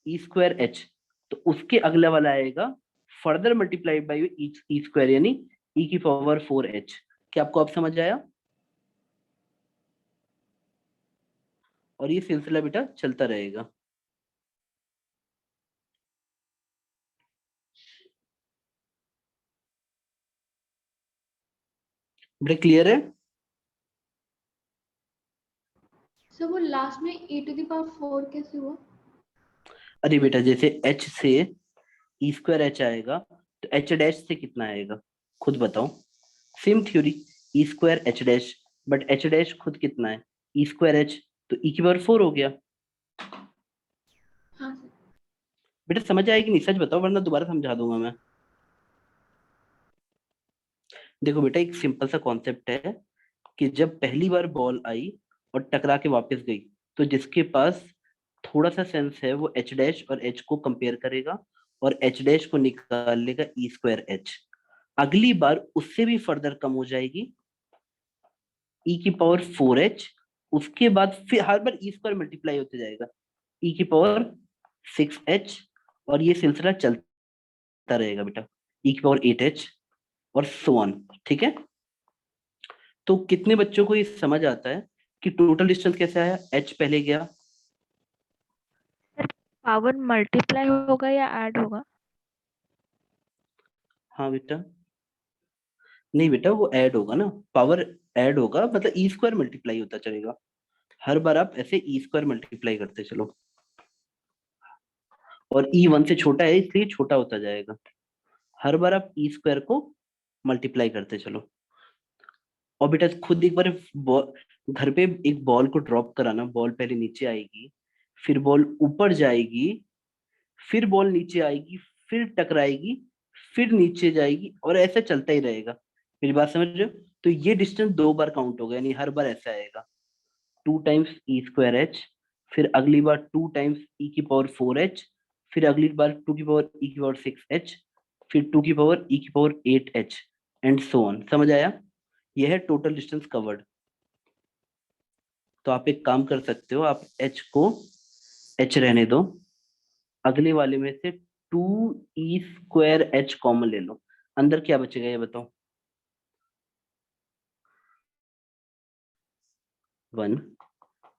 ई स्क्वायर एच, तो उसके अगला वाला आएगा further multiplied by E square, यानी ई की पावर फोर एच। क्या आपको अब समझ आया? और ये सिलसिला बेटा चलता रहेगा। बेटा क्लियर है? सर वो लास्ट में e⁴ कैसे हुआ? अरे बेटा जैसे h से ई स्क्वायर एच आएगा, तो एच डैश से कितना आएगा, खुद बताओ। Same theory, E square H dash, but H dash खुद कितना है, ई स्क्वायर एच, तो ई की पावर फोर हो गया। हाँ सर। बेटा समझ आएगी नहीं, सच बताओ वरना दोबारा समझा दूंगा मैं। देखो बेटा एक सिंपल सा कॉन्सेप्ट है कि जब पहली बार बॉल आई और टकरा के वापस गई, तो जिसके पास थोड़ा सा सेंस है वो एच डैश और एच को कंपेयर करेगा और एच डैश को निकाल लेगा ई स्क्वायर एच। अगली बार उससे भी फर्दर कम हो जाएगी ई की पावर फोर एच, उसके बाद फिर हर बार ई स्क्वायर मल्टीप्लाई होते जाएगा ई की पावर सिक्स एच, और ये सिलसिला चलता रहेगा बेटा, ई की पावर एट एच और सो ऑन। ठीक है, तो कितने बच्चों को ये समझ आता है कि टोटल डिस्टेंस कैसे आया, एच पहले गया, पावर मल्टीप्लाई होगा या ऐड होगा? हाँ बेटा, नहीं बेटा वो ऐड होगा ना, पावर ऐड होगा, मतलब ई स्क्वायर मल्टीप्लाई होता चलेगा, हर बार आप ऐसे ई स्क्वायर मल्टीप्लाई करते चलो, और ई वन से छोटा है इसलिए छोटा होता जाएगा, हर बार आप ई स्क्वायर को मल्टीप्लाई करते चलो। और बेटा खुद एक बार घर पे एक बॉल को ड्रॉप कराना, बॉल पहले नीचे आएगी, फिर बॉल ऊपर जाएगी, फिर बॉल नीचे आएगी, फिर टकराएगी, फिर नीचे जाएगी, और ऐसा चलता ही रहेगा। मेरी बात समझ रहे हो? तो ये डिस्टेंस दो बार काउंट होगा, यानी हर बार ऐसा आएगा, टू टाइम्स ई स्क्वायर एच, फिर अगली बार टू टाइम्स ई की पावर फोर एच, फिर अगली बार टू की पावर ई की पावर सिक्स एच, फिर टू की पावर ई की power eight h, and so on. समझ आया? यह है टोटल डिस्टेंस कवर्ड। तो आप एक काम कर सकते हो, आप एच को एच रहने दो, अगले वाले में से two e square h common ले लो, अंदर क्या बचेगा ये बताओ, वन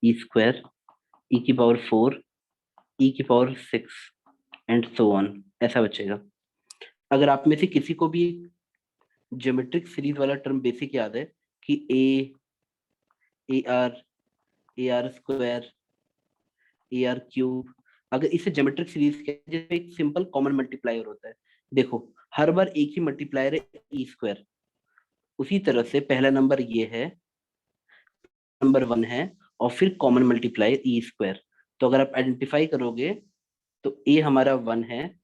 ई स्क्वायर ई की पावर फोर ई की power six and so on, ऐसा बचेगा। अगर आप में से किसी को भी ज्योमेट्रिक सीरीज वाला टर्म बेसिक याद है कि A R square A R cube, अगर इसे ज्योमेट्रिक सीरीज के जिसमें एक सिंपल कॉमन मल्टीप्लायर होता है, देखो हर बार एक ही मल्टीप्लायर है ई स्क्वायर, उसी तरह से पहला नंबर ये है, नंबर वन है, और फिर कॉमन मल्टीप्लायर ई स्क्वायर। तो अगर आप आइडेंटिफाई करोगे तो ए हमारा वन है,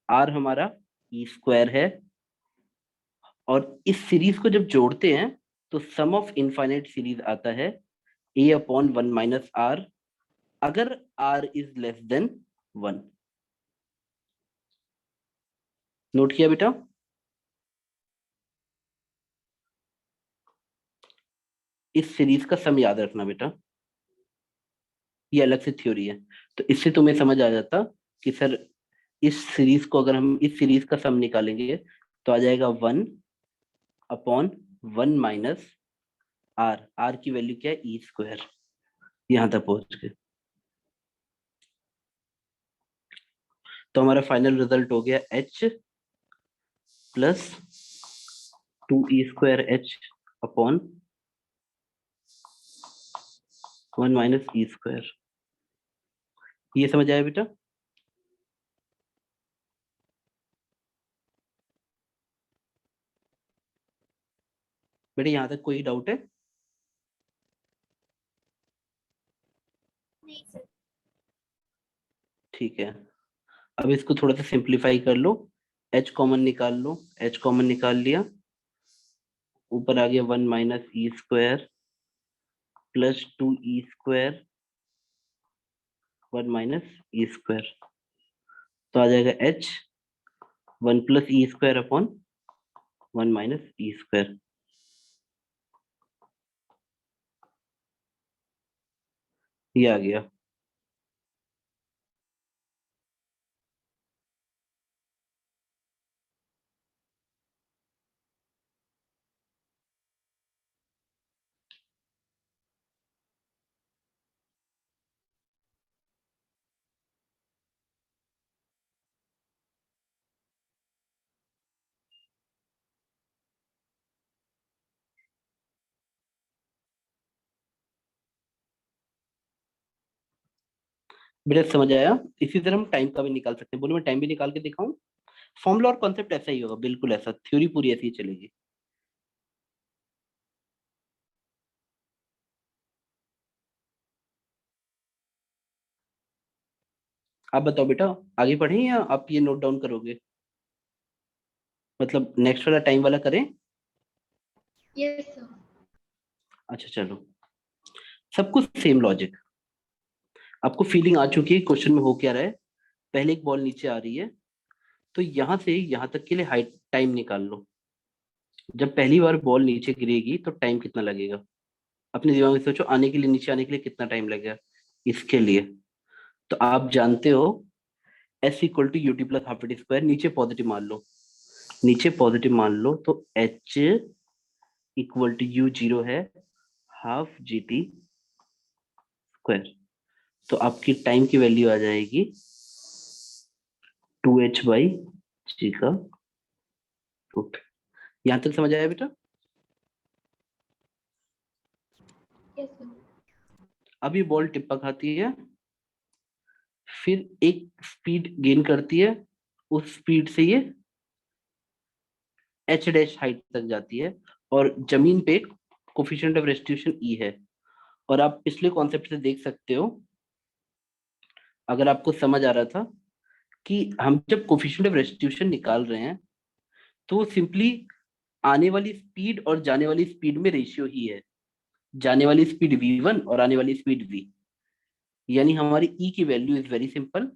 आर हमारा ई स्क्वायर है, और इस सीरीज को जब जोड़ते हैं तो सम ऑफ इनफाइनाइट सीरीज आता है a upon one minus r, अगर r is less than one. Note किया बेटा? इस सीरीज का सम याद रखना बेटा, ये अलग से थ्योरी है। तो इससे तुम्हें समझ आ जाता कि सर इस सीरीज को अगर हम इस सीरीज का सम निकालेंगे तो आ जाएगा 1/1 - आर। आर की वैल्यू क्या है? E square. यहां तक पहुंच गए। तो हमारा फाइनल रिजल्ट हो गया h प्लस 2e²h/1 - e²। ये समझ आया बेटा? बेटा यहाँ तक कोई डाउट है? नहीं सर। ठीक है, अब इसको थोड़ा सा सिंप्लीफाई कर लो। h कॉमन निकाल लो। h कॉमन निकाल लिया, ऊपर आ गया 1 - e² प्लस 2e², 1 - e²। तो आ जाएगा h 1 + e² / 1 - e²। ये आ गया। बेटा समझ आया? इसी तरह हम टाइम का भी निकाल सकते हैं। बोलो मैं टाइम भी निकाल के दिखाऊं? फॉर्मूला और कॉन्सेप्ट ऐसा ही होगा, बिल्कुल ऐसा, थ्योरी पूरी ऐसी ही चलेगी। आप बताओ बेटा, आगे बढ़ें या आप ये नोट डाउन करोगे? मतलब नेक्स्ट वाला टाइम वाला करें? Yes sir. अच्छा चलो, सब कुछ सेम लॉजिक। आपको फीलिंग आ चुकी है क्वेश्चन में हो क्या रहा है। पहले एक बॉल नीचे आ रही है, तो यहां से यहां तक के लिए हाइट टाइम निकाल लो। जब पहली बार बॉल नीचे गिरेगी तो टाइम कितना लगेगा? अपने दिमाग में सोचो, आने के लिए, नीचे आने के लिए कितना टाइम लगेगा इसके लिए। तो आप जानते हो S = UT + ½ नीचे पॉजिटिव मान लो। नीचे पॉजिटिव मान लो तो H = U0 है, ½ GT²। तो आपकी टाइम की वैल्यू आ जाएगी 2h/g²। यहां तक समझ आया बेटा? Yes sir. अब ये बॉल टिप्पा खाती है, फिर एक स्पीड गेन करती है, उस स्पीड से ये h' हाइट तक जाती है, और जमीन पे कोफिशिएंट ऑफ रेस्टिट्यूशन ई है। और आप पिछले कॉन्सेप्ट से देख सकते हो, अगर आपको समझ आ रहा था कि हम जब कोफिशिएंट ऑफ रेस्टिट्यूशन निकाल रहे हैं तो सिंपली आने वाली स्पीड और जाने वाली स्पीड में रेशियो ही है। जाने वाली स्पीड v1 और आने वाली स्पीड v। यानी हमारी ई की वैल्यू इज वेरी सिंपल।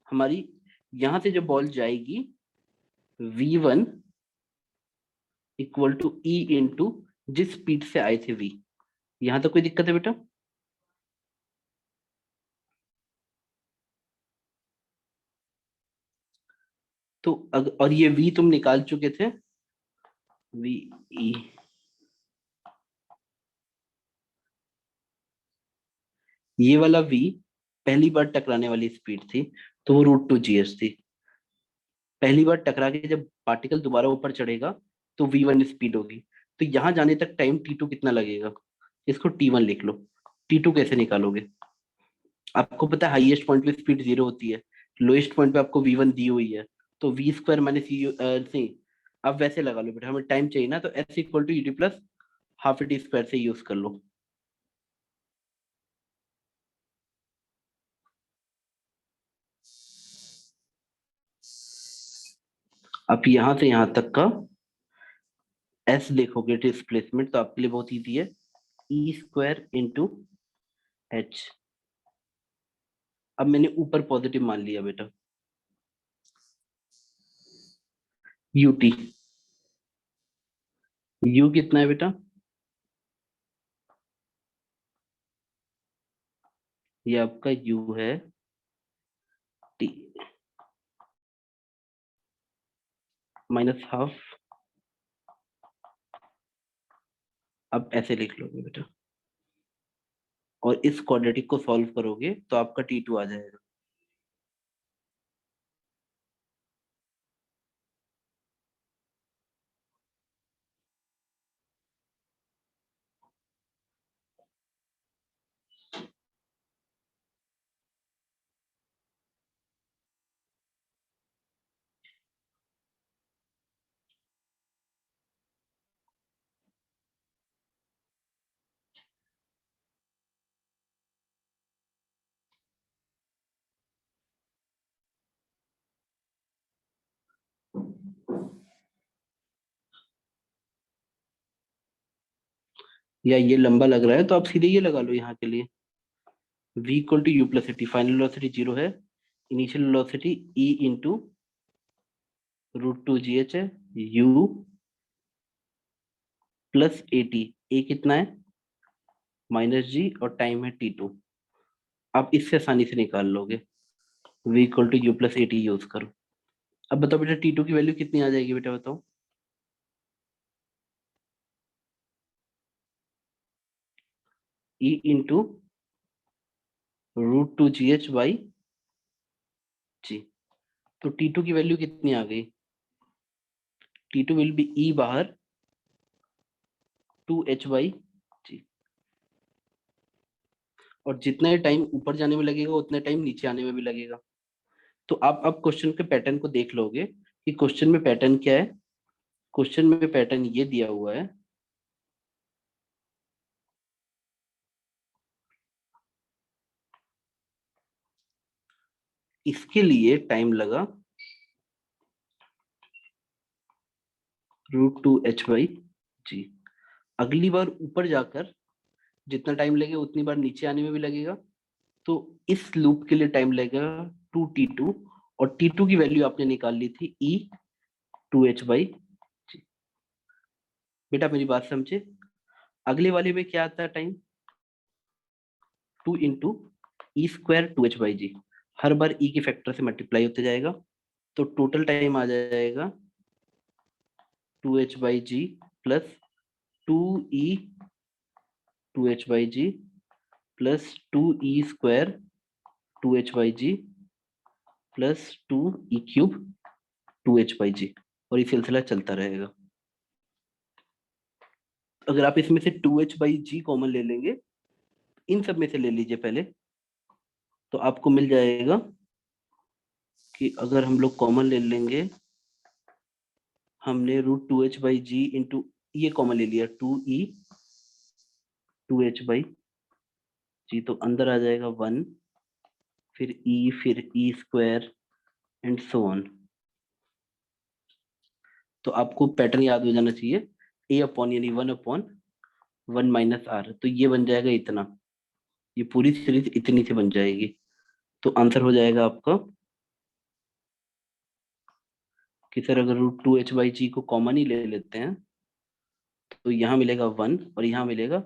हमारी यहां से जो बॉल जाएगी v1 = E जिस स्पीड से आए थे v। यहां तक कोई दिक्कत है बेटा? तो और ये v तुम निकाल चुके थे, v e। ये वाला v पहली बार टकराने वाली स्पीड थी, तो वो √2 GS थी। पहली बार टकरा के जब पार्टिकल दोबारा ऊपर चढ़ेगा तो v1 स्पीड होगी। तो यहां जाने तक टाइम t2 कितना लगेगा? इसको t1 लिख लो। t2 कैसे निकालोगे? आपको पता है हाईएस्ट पॉइंट पे स्पीड 0 होती है, लोएस्ट पॉइंट पे आपको v1 दी हुई है, तो v² - c। अब वैसे लगा लो बेटा, हमें टाइम चाहिए ना, तो S = UT + ½ से यूज कर लो। अब यहां से यहां तक का S देखोगे डिस्प्लेसमेंट, तो आपके लिए बहुत इजी है, E² × H। अब मैंने ऊपर पॉजिटिव मान लिया बेटा, UT। U कितना है बेटा? ये आपका u है t माइनस हाफ, आप ऐसे लिख लोगे बेटा, और इस क्वाड्रेटिक को सॉल्व करोगे तो आपका T2 आ जाएगा। या ये लंबा लग रहा है तो आप सीधे ये लगा लो यहाँ के लिए, v equal to u plus a t, final velocity 0 है, initial velocity e into √2gh है, u plus a t, a कितना है -g और टाइम है t2। आप इससे आसानी से निकाल लोगे, v equal to u plus a t use करो। अब बताओ बेटा t2 की वैल्यू कितनी आ जाएगी बेटा, बताओ। e into √2gh by g, तो t2 की वैल्यू कितनी आ गई, t2 विल बी e बाहर 2h बाई g, और जितना टाइम ऊपर जाने में लगेगा उतना टाइम नीचे आने में भी लगेगा। तो आप अब क्वेश्चन के पैटर्न को देख लोगे कि क्वेश्चन में पैटर्न क्या है। क्वेश्चन में पैटर्न ये दिया हुआ है, इसके लिए टाइम लगा √2h बाई जी। अगली बार ऊपर जाकर जितना टाइम लगेगा उतनी बार नीचे आने में भी लगेगा, तो इस लूप के लिए टाइम लगेगा 2t2, और t2 की वैल्यू आपने निकाल ली थी e 2h बाई जी। बेटा मेरी बात समझे, अगले वाले में क्या आता है time, 2 into E square 2h by G, हर बार e के फैक्टर से मल्टीप्लाई होते जाएगा, तो टोटल टाइम आ जाएगा 2h by G plus 2e 2h by G plus 2e square 2h by G plus 2e cube 2h by G, और ये सिलसिला चलता रहेगा। अगर आप इसमें से 2h बाई जी कॉमन ले लेंगे, इन सब में से ले लीजिए पहले, तो आपको मिल जाएगा कि अगर हम लोग कॉमन ले लेंगे, हमने √2h बाई जी इंटू ये कॉमन ले लिया 2e 2h बाई जी, तो अंदर आ जाएगा 1, फिर e square and so on. तो आपको पैटर्न याद हो जाना चाहिए, a अपॉन यानी 1/1 माइनस आर, तो ये बन जाएगा इतना, ये पूरी सीरीज इतनी से बन जाएगी। तो आंसर हो जाएगा आपका कि सर अगर √2h बाई जी को कॉमन ही ले लेते हैं तो यहाँ मिलेगा 1 और यहाँ मिलेगा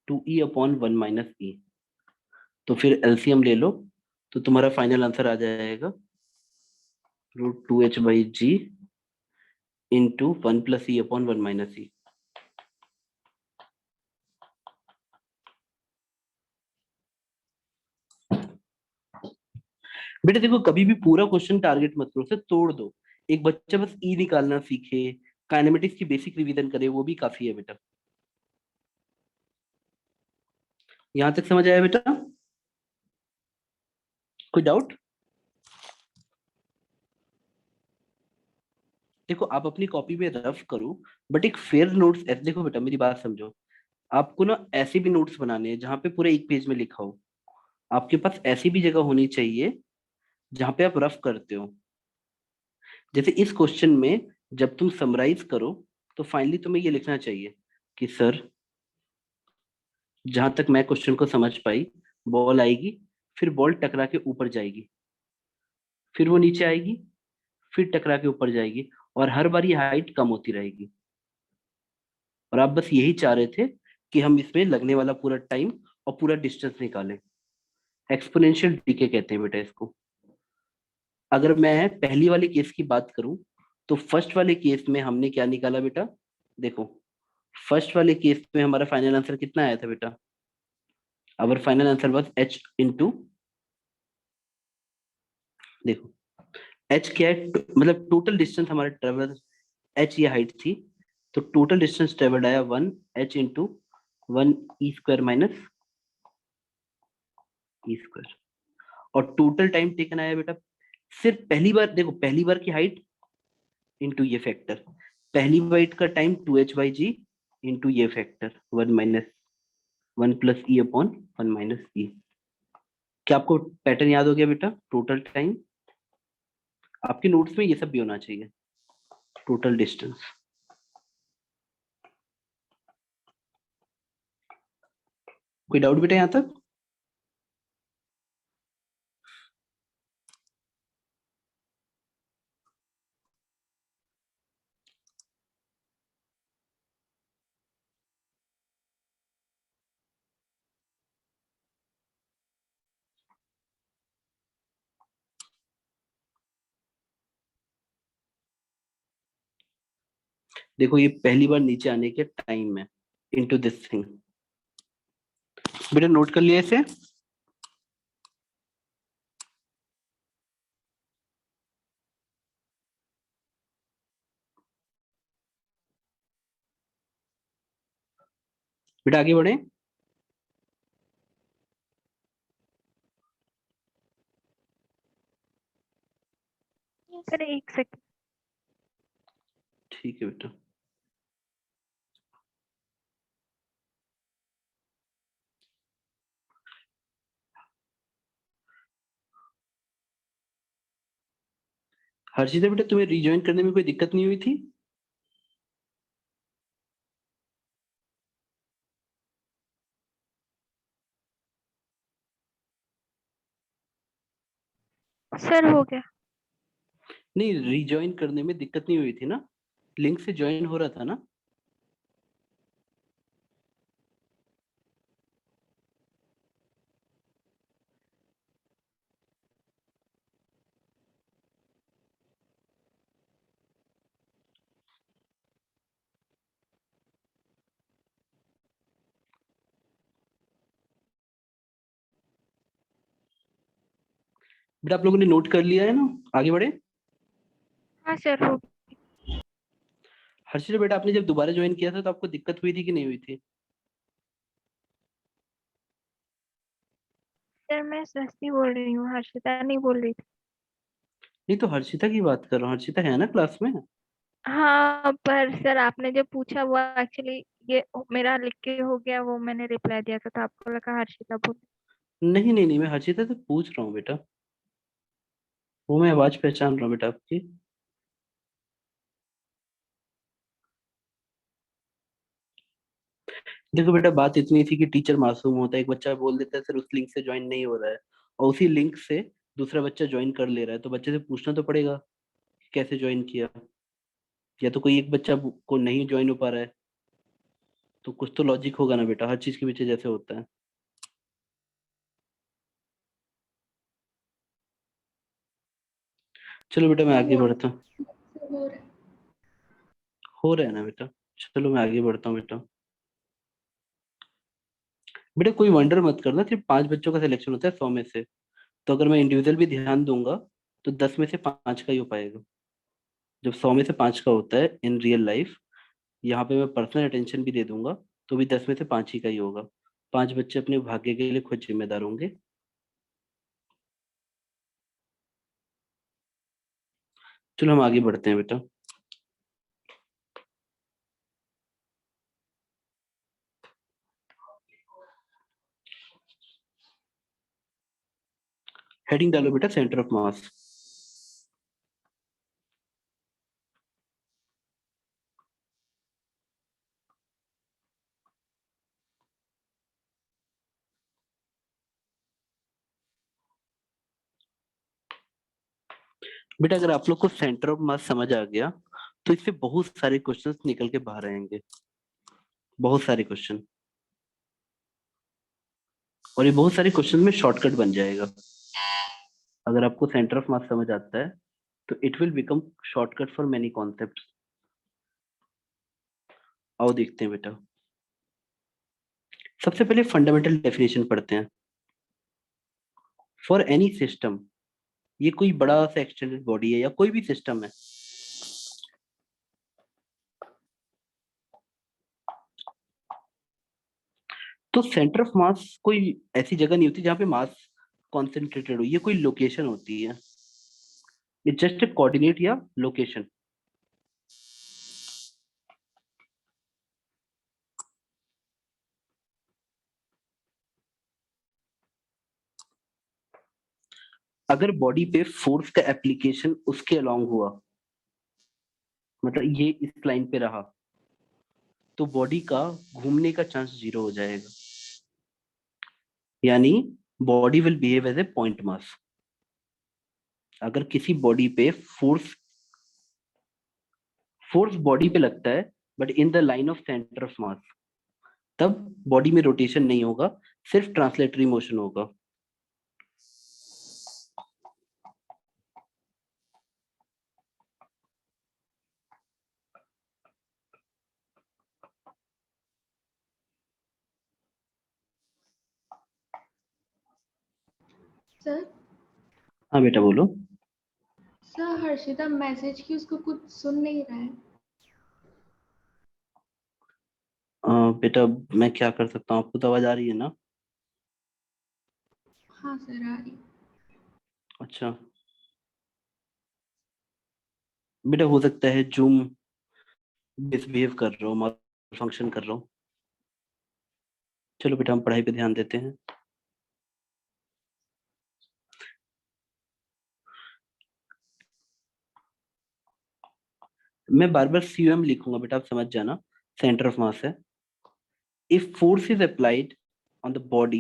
2e अपॉन 1 माइनस e, तो फिर एलसीएम ले लो, तो तुम्हारा फाइनल आंसर आ जाएगा √2h by g into 1 plus e upon 1 minus e। बेटा देखो कभी भी पूरा क्वेश्चन टारगेट मत करो, उसे तोड़ दो। एक बच्चा बस ई निकालना सीखे, काइनेमेटिक्स की बेसिक रिवीजन करे, वो भी काफी है बेटा। यहां तक समझ आया बेटा, कोई डाउट? देखो आप अपनी कॉपी में रफ करो, बट एक फेयर नोट्स, देखो बेटा मेरी बात समझो, आपको ना ऐसे भी नोट्स बनाने हैं जहां पे पूरे एक पेज में लिखा हो। आपके पास ऐसी भी जगह होनी चाहिए जहां पे आप रफ करते हो। जैसे इस क्वेश्चन में जब तुम समराइज करो तो फाइनली तुम्हें ये लिखना चाहिए कि सर जहां तक मैं क्वेश्चन को समझ पाई, बॉल आएगी, फिर बॉल टकरा के ऊपर जाएगी, फिर वो नीचे आएगी, फिर टकरा के ऊपर जाएगी, और हर बार ये हाइट कम होती रहेगी। और आप बस यही चाह रहे थे कि हम इसमें लगने वाला पूरा टाइम और पूरा डिस्टेंस निकालें। एक्सपोनेंशियल डीके कहते हैं बेटा इसको। अगर मैं पहली वाले केस की बात करूं तो फर्स्ट वाले केस में हमने क्या निकाला बेटा, देखो फर्स्ट वाले केस में हमारा फाइनल आंसर कितना आया था बेटा, our final answer was h into, देखो h क्या है, मतलब टोटल डिस्टेंस हमारा ट्रेवल, h ये हाइट थी, तो टोटल डिस्टेंस ट्रेवल्ड आया 1 h into 1 e² minus e², और टोटल टाइम टेकन आया बेटा, सिर्फ पहली बार देखो, पहली बार की हाइट इंटू ये फैक्टर, पहली बाइट का टाइम 2h/g इंटू ये फैक्टर 1 प्लस e/1 क्या आपको पैटर्न याद हो गया बेटा? टोटल टाइम, आपके नोट्स में ये सब भी होना चाहिए, टोटल डिस्टेंस। कोई डाउट बेटा यहाँ तक? देखो ये पहली बार नीचे आने के टाइम है इनटू दिस थिंग, बेटा नोट कर लिया इसे? बेटा आगे बढ़े। सर एक सेकंड। ठीक है बेटा। हर्षिता बेटा तुम्हें रिज्वाइन करने में कोई दिक्कत नहीं हुई थी? सर हो गया। नहीं, रिज्वाइन करने में दिक्कत नहीं हुई थी ना, लिंक से ज्वाइन हो रहा था ना? बेटा आप लोगों ने नोट कर लिया है ना, आगे बढ़े। हाँ सर हो गया। हर्षिता बेटा आपने जब दोबारा ज्वाइन किया था तो आपको दिक्कत हुई थी कि नहीं हुई थी? सर मैं सस्ती बोल रही हूँ, हर्षिता नहीं बोल रही थी। नहीं तो हर्षिता की बात कर रहा हूँ, हर्षिता है ना क्लास में? हाँ पर सर आपने जो पूछा वो एक्चुअली ये मेरा लिख के हो गया, वो मैंने रिप्लाई दिया था तो आपको लगा हर्षिता बोल। नहीं नहीं नहीं, मैं हर्षिता से पूछ रहा हूँ बेटा, वो मैं आवाज पहचान रहा हूँ बेटा आपकी। देखो बेटा बात इतनी थी कि टीचर मासूम होता है, एक बच्चा बोल देता है सर उस लिंक से ज्वाइन नहीं हो रहा है, और उसी लिंक से दूसरा बच्चा ज्वाइन कर ले रहा है, तो बच्चे से पूछना तो पड़ेगा कि कैसे ज्वाइन किया, या तो कोई एक बच्चा को नहीं ज्वाइन हो पा रहा है, तो कुछ तो लॉजिक होगा ना बेटा, हर चीज के पीछे जैसे होता है। चलो बेटा मैं आगे बढ़ता हूँ। हो रहा है। हो रहा है ना बेटा, चलो मैं आगे बढ़ता हूँ बेटा। बेटा कोई वंडर मत करना, सिर्फ 5 बच्चों का सिलेक्शन होता है 100 में से, तो अगर मैं इंडिविजुअल भी ध्यान दूंगा तो 10 में से 5 का ही हो पाएगा। जब 100 में से 5 का होता है इन रियल लाइफ, यहाँ पे मैं पर्सनल अटेंशन भी दे दूंगा तो भी 10 में से 5 ही का ही होगा। 5 बच्चे अपने भाग्य के लिए खुद जिम्मेदार होंगे। चलो हम आगे बढ़ते हैं बेटा। हेडिंग डालो बेटा, सेंटर ऑफ मास। बेटा अगर आप लोग को सेंटर ऑफ मास समझ आ गया तो इससे बहुत सारे क्वेश्चंस निकल के बाहर आएंगे, बहुत सारे क्वेश्चन। और ये बहुत सारे क्वेश्चन में शॉर्टकट बन जाएगा। अगर आपको सेंटर ऑफ मास समझ आता है तो it will become shortcut for many concepts. आओ देखते हैं बेटा, सबसे पहले फंडामेंटल डेफिनेशन पढ़ते हैं। फॉर एनी सिस्टम, ये कोई बड़ा सा एक्सटेंडेड बॉडी है या कोई भी सिस्टम है, तो सेंटर ऑफ मास कोई ऐसी जगह नहीं होती जहां पे मास कॉन्सेंट्रेटेड हो, ये कोई लोकेशन होती है। इट्स जस्ट ए कोऑर्डिनेट या लोकेशन। अगर बॉडी पे फोर्स का एप्लीकेशन उसके अलोंग हुआ, मतलब ये इस लाइन पे रहा, तो बॉडी का घूमने का चांस 0 हो जाएगा, यानी body will behave as a point mass. अगर किसी बॉडी पे फोर्स बॉडी पे लगता है but in the line of centre of mass, तब बॉडी में रोटेशन नहीं होगा, सिर्फ ट्रांसलेटरी मोशन होगा। सर हाँ बेटा बोलो। सर हर्षिता मैसेज की, उसको कुछ सुन नहीं रहा है। बेटा मैं क्या कर सकता हूँ, आपको तो आवाज आ रही है ना? हाँ सर आ रही। अच्छा बेटा, हो सकता है जूम मिसबिहेव कर रहा हूँ, फंक्शन कर रहा हूँ। चलो बेटा हम पढ़ाई पे ध्यान देते हैं। मैं बार बार CUM लिखूंगा बेटा, आप समझ जाना। सेंटर ऑफ मास है। If force is applied on the body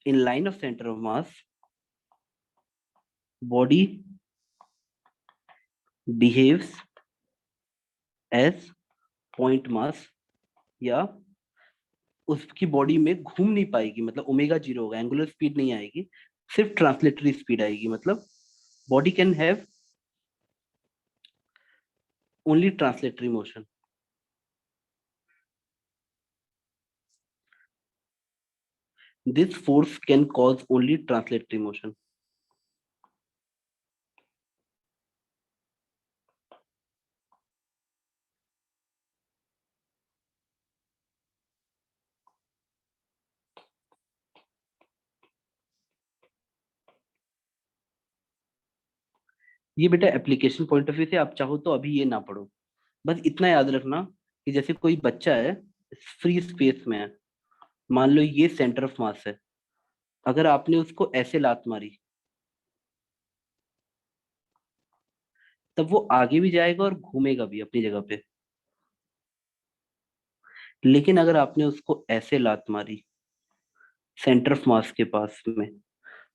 in line of centre of mass, body behaves as point mass, या उसकी बॉडी में घूम नहीं पाएगी, मतलब ओमेगा 0 होगा, एंगुलर स्पीड नहीं आएगी, सिर्फ ट्रांसलेटरी स्पीड आएगी। मतलब body can have only translatory motion. This force can cause only translatory motion. ये बेटा एप्लीकेशन पॉइंट ऑफ व्यू से आप चाहो तो अभी ये ना पढ़ो, बस इतना याद रखना कि जैसे कोई बच्चा है, फ्री स्पेस में है, मान लो ये सेंटर ऑफ मास है, अगर आपने उसको ऐसे लात मारी तब वो आगे भी जाएगा और घूमेगा भी अपनी जगह पे। लेकिन अगर आपने उसको ऐसे लात मारी सेंटर ऑफ मास के पास में,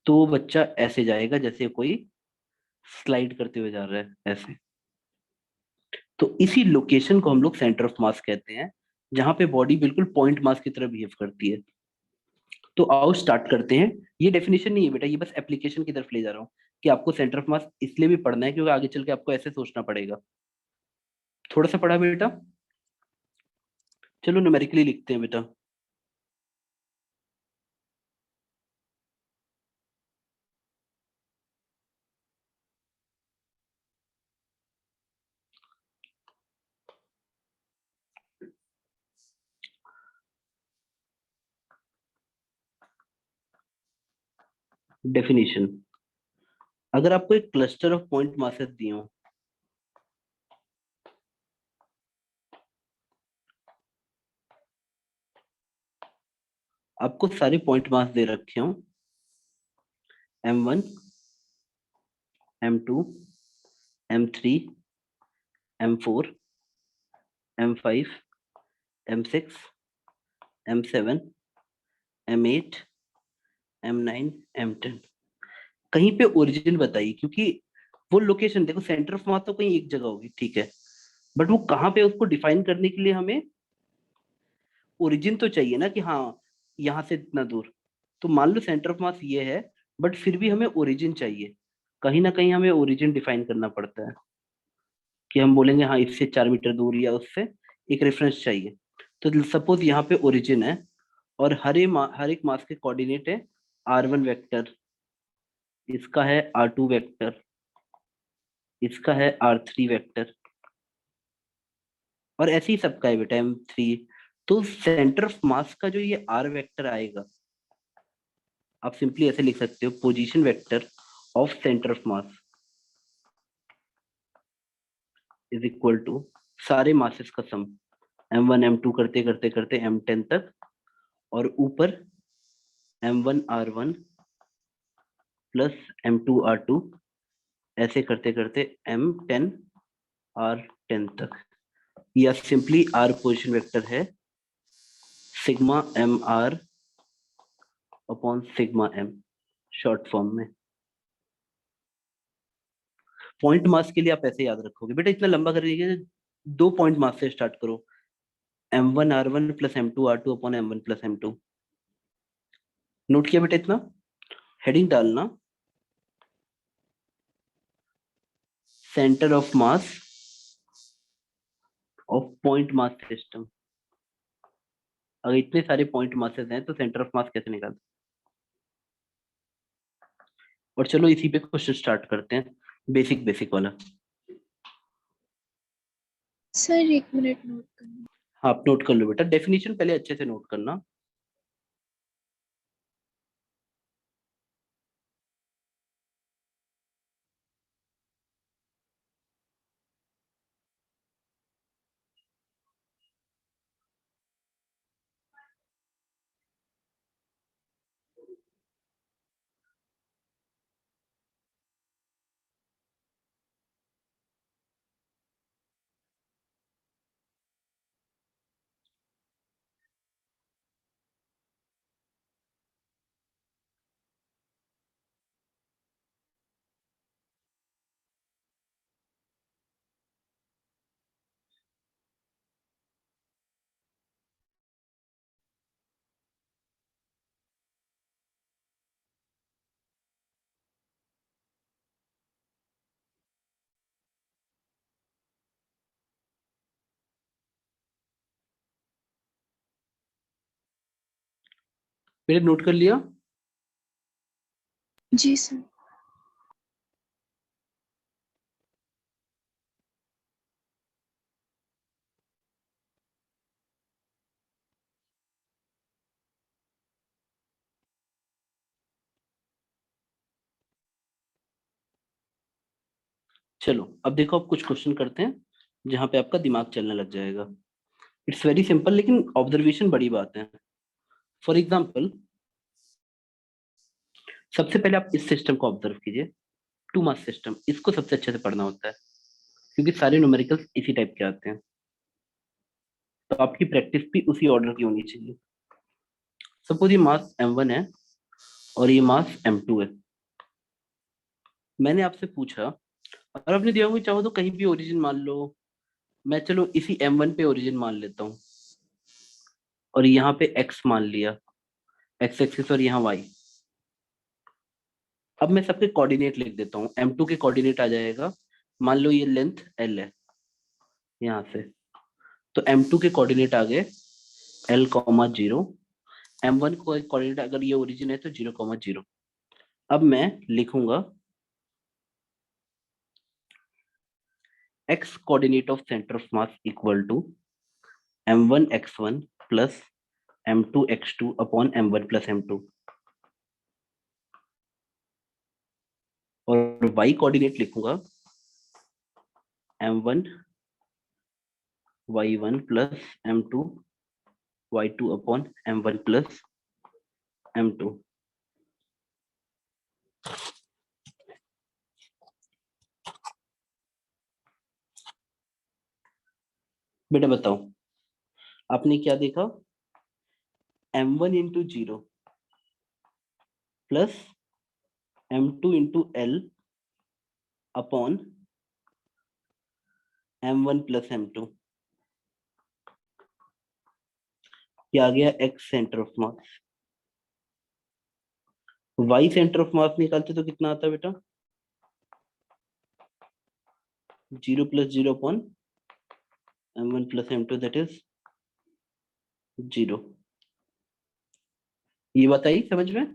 तो वो बच्चा ऐसे जाएगा जैसे कोई स्लाइड करते हुए जा रहा है, ऐसे। तो इसी लोकेशन को हम लोग सेंटर ऑफ मास कहते हैं, जहां पे बॉडी बिल्कुल पॉइंट मास की तरह बिहेव करती है। तो आओ स्टार्ट करते हैं। ये डेफिनेशन नहीं है बेटा, ये बस एप्लीकेशन की तरफ ले जा रहा हूँ कि आपको सेंटर ऑफ मास इसलिए भी पढ़ना है क्योंकि आगे चल के आपको ऐसे सोचना पड़ेगा। थोड़ा सा पढ़ा बेटा, चलो न्यूमेरिकली लिखते हैं बेटा। डेफिनेशन, अगर आपको एक क्लस्टर ऑफ पॉइंट मासेस दिए हो, आपको सारे पॉइंट मास दे रखे हो, M1 M2 M3 M4 M5 M6 M7 M8 M9 M10, कहीं पे ओरिजिन बताइए, क्योंकि वो लोकेशन देखो, सेंटर ऑफ मास तो कहीं एक जगह होगी, ठीक है, बट वो कहाँ पे उसको डिफाइन करने के लिए हमें ओरिजिन तो चाहिए ना, कि हाँ यहाँ से इतना दूर। तो मान लो सेंटर ऑफ मास ये है, बट फिर भी हमें ओरिजिन चाहिए, कहीं ना कहीं हमें ओरिजिन डिफाइन करना पड़ता है कि हम बोलेंगे हाँ इससे 4 मीटर दूर या उससे एक रेफरेंस चाहिए। तो सपोज यहाँ पे ओरिजिन है और हर एक मास के कोऑर्डिनेट है r1 वेक्टर, इसका है r2 वेक्टर, इसका है r3 वेक्टर, और ऐसे ही सबका है बेटा m3। तो सेंटर ऑफ मास का जो ये r वेक्टर आएगा, आप सिंपली ऐसे लिख सकते हो, position vector of centre of mass is equal to सारे मासेस का सम, m1 m2 करते करते करते m10 तक, और ऊपर m1 r1 plus m2 r2, ऐसे करते करते m10 r10 तक। या सिंपली r पोजीशन वेक्टर है sigma m r upon sigma m, short form में। पॉइंट मास के लिए आप ऐसे याद रखोगे बेटा, इतना लंबा कर लीजिए, 2 पॉइंट मास से स्टार्ट करो, m1 r1 plus m2 r2 upon m1 plus m2। Note किया बेटा इतना? हेडिंग डालना centre of mass of point mass system. अगर इतने सारे पॉइंट मासेस हैं तो सेंटर ऑफ मास कैसे निकालते? और चलो इसी पे क्वेश्चन स्टार्ट करते हैं, बेसिक बेसिक वाला। सर 1 मिनट नोट करना। हाँ आप नोट कर लो बेटा, डेफिनेशन पहले अच्छे से नोट करना। मेरे नोट कर लिया? जी सर। चलो अब देखो, अब कुछ क्वेश्चन करते हैं जहां पे आपका दिमाग चलने लग जाएगा। इट्स वेरी सिंपल, लेकिन ऑब्जर्वेशन बड़ी बात है। फॉर एग्जाम्पल, सबसे पहले आप इस सिस्टम को ऑब्जर्व कीजिए, टू मास सिस्टम। इसको सबसे अच्छे से पढ़ना होता है क्योंकि सारे न्यूमेरिकल्स इसी टाइप के आते हैं, तो आपकी प्रैक्टिस भी उसी ऑर्डर की होनी चाहिए। सपोज ये मास m1 है और ये मास m2 है। मैंने आपसे पूछा और आपने दिया हुआ, चाहो तो कहीं भी ओरिजिन मान लो, मैं चलो इसी m1 पे ओरिजिन मान लेता हूँ, और यहाँ पे x मान लिया, x एक्सिस, और यहाँ y। अब मैं सबके कोऑर्डिनेट लिख देता हूँ। m2 के कोऑर्डिनेट आ जाएगा, मान लो ये लेंथ l है यहाँ से, तो m2 के कोऑर्डिनेट आ गए l, 0। m1 को कोऑर्डिनेट, अगर ये ओरिजिन है तो 0, 0। अब मैं लिखूंगा x coordinate of centre of mass equal to m1 x1 plus m2 x2 upon m1 plus m2, और y कोऑर्डिनेट लिखूंगा m1 y1 plus m2 y2 upon m1 plus m2। बेटा बताओ, आपने क्या देखा? m1 into 0 plus m2 into l upon m1 plus m2, ये आ गया x centre of mass. y centre of mass निकालते तो कितना आता है बेटा? 0 + 0 upon m1 + m2 that is 0। ये बात आई समझ में?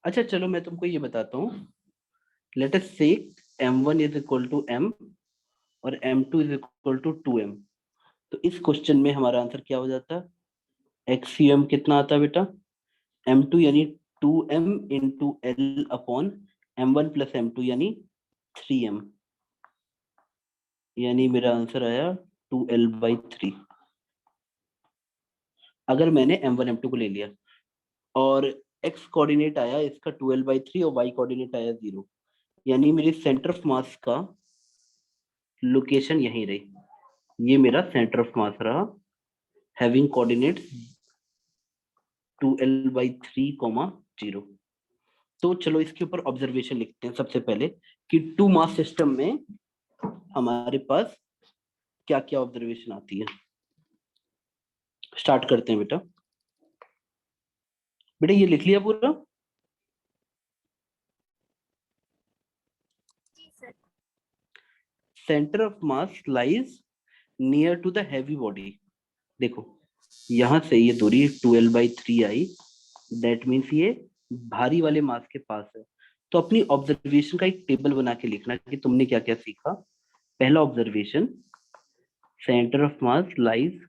अच्छा चलो मैं तुमको ये बताता हूँ। लेट अस से m1 is equal to m और m2 is equal to 2m। तो इस क्वेश्चन में हमारा आंसर क्या हो जाता है? एक्सीएम कितना आता है बेटा? m2 यानी 2m into l upon m1 + m2 यानी 3m, यानी मेरा आंसर आया 2l/3। अगर मैंने m1 m2 को ले लिया और x कोऑर्डिनेट आया इसका 2l/3 और y कोऑर्डिनेट आया 0, यानी मेरी सेंटर ऑफ मास का लोकेशन यहीं रही। ये मेरा सेंटर ऑफ मास रहा हैविंग कोऑर्डिनेट 2l/3, 0। तो चलो इसके ऊपर ऑब्जर्वेशन लिखते हैं सबसे पहले कि 2 मास सिस्टम में हमारे पास क्या क्या ऑब्जर्वेशन आती है। स्टार्ट करते हैं बेटा। बेटा ये लिख लिया पूरा? जी sir. Centre of mass lies near to the heavy body. देखो यहां से ये दूरी 2l/3 आई, दैट मीन्स ये भारी वाले मास के पास है। तो अपनी ऑब्जर्वेशन का एक टेबल बना के लिखना कि तुमने क्या क्या सीखा। पहला observation, centre of mass lies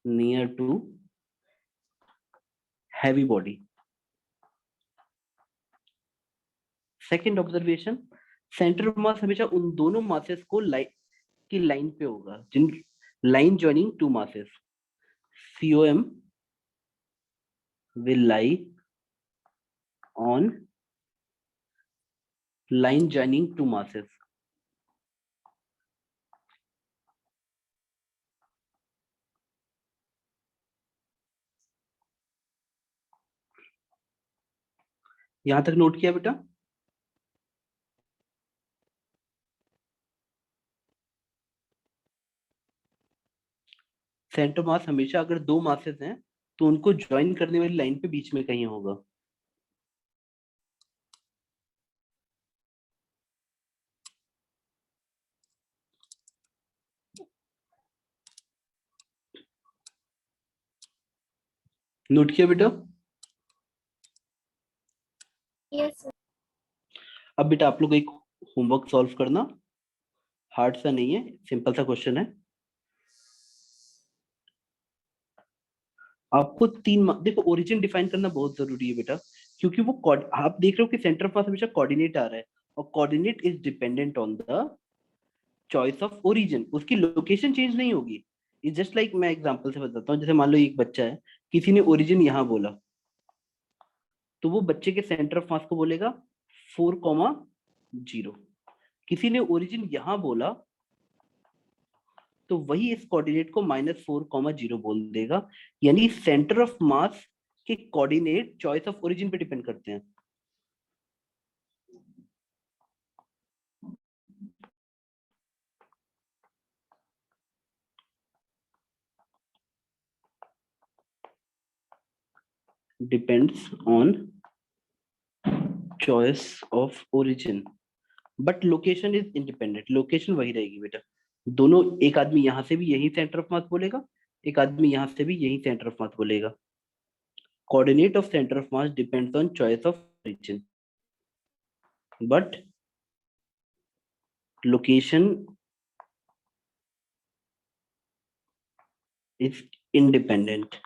near to heavy body. Second observation, centre of mass हमेशा उन दोनों मासेस को की लाइन पे होगा जिन line joining two masses. COM will lie on line joining two masses। यहां तक नोट किया बेटा? सेंटर मास हमेशा अगर दो मासेस हैं तो उनको ज्वाइन करने वाली लाइन पे बीच में कहीं होगा। नोट किया बेटा? Yes sir. अब बेटा आप लोग एक होमवर्क सॉल्व करना, हार्ड सा नहीं है, सिंपल सा क्वेश्चन है। आपको देखो ओरिजिन डिफाइन करना बहुत जरूरी है बेटा, क्योंकि वो आप देख रहे हो कि सेंटर ऑफ मास हमेशा कोऑर्डिनेट आ रहा है और coordinate is dependent on the choice of origin. उसकी लोकेशन चेंज नहीं होगी। इज जस्ट लाइक, मैं एग्जांपल से बताता हूँ। जैसे मान लो एक बच्चा है, किसी ने ओरिजिन यहाँ बोला तो वो बच्चे के सेंटर ऑफ मास को बोलेगा 4,0। किसी ने ओरिजिन यहाँ बोला तो वही इस कोऑर्डिनेट को -4,0 बोल देगा। यानी सेंटर ऑफ मास के कोऑर्डिनेट चॉइस ऑफ ओरिजिन पे डिपेंड करते हैं। Depends on choice of origin, but location is independent. Location वही रहेगी बेटा। दोनों, एक आदमी यहां से भी यही सेंटर ऑफ मास बोलेगा, एक आदमी यहां से भी यही सेंटर ऑफ मास बोलेगा। Coordinate of centre of mass depends on choice of origin, but location is independent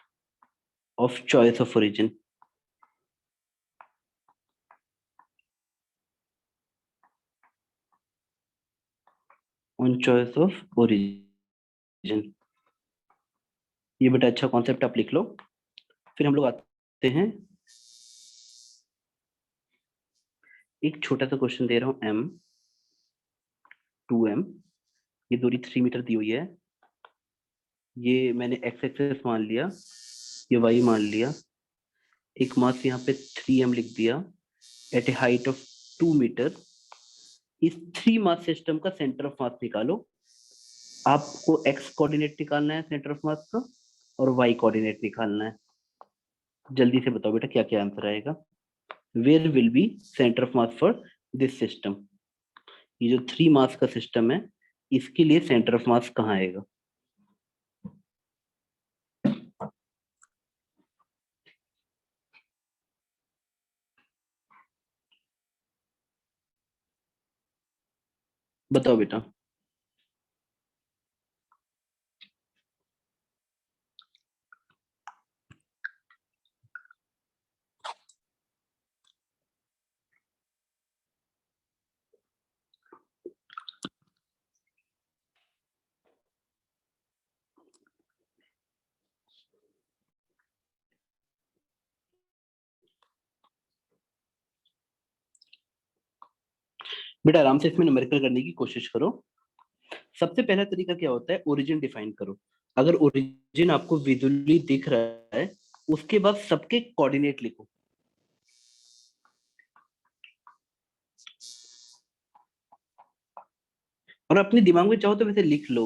of choice of origin। on choice of origin। ये बेटा अच्छा कॉन्सेप्ट आप लिख लो। फिर हम लोग आते हैं, एक छोटा सा क्वेश्चन दे रहा हूं। m 2m, ये दूरी 3 मीटर दी हुई है। ये मैंने x एक्सेस मान लिया, ये y मान लिया। एक मास यहाँ पे 3m लिख दिया at a height of 2 metre. इस 3 मास सिस्टम का सेंटर ऑफ मास निकालो। आपको x कोऑर्डिनेट निकालना है सेंटर ऑफ मास का और y कोऑर्डिनेट निकालना है। जल्दी से बताओ बेटा क्या क्या आंसर आएगा। Where will be centre of mass for this system. ये जो 3 मास का सिस्टम है इसके लिए सेंटर ऑफ मास कहाँ आएगा। बताओ बेटा। बेटा आराम से इसमें न्यूमेरिकल करने की कोशिश करो। सबसे पहला तरीका क्या होता है, ओरिजिन डिफाइन करो। अगर ओरिजिन आपको विजुअली दिख रहा है उसके बाद सबके कोऑर्डिनेट लिखो। और अपने दिमाग में चाहो तो वैसे लिख लो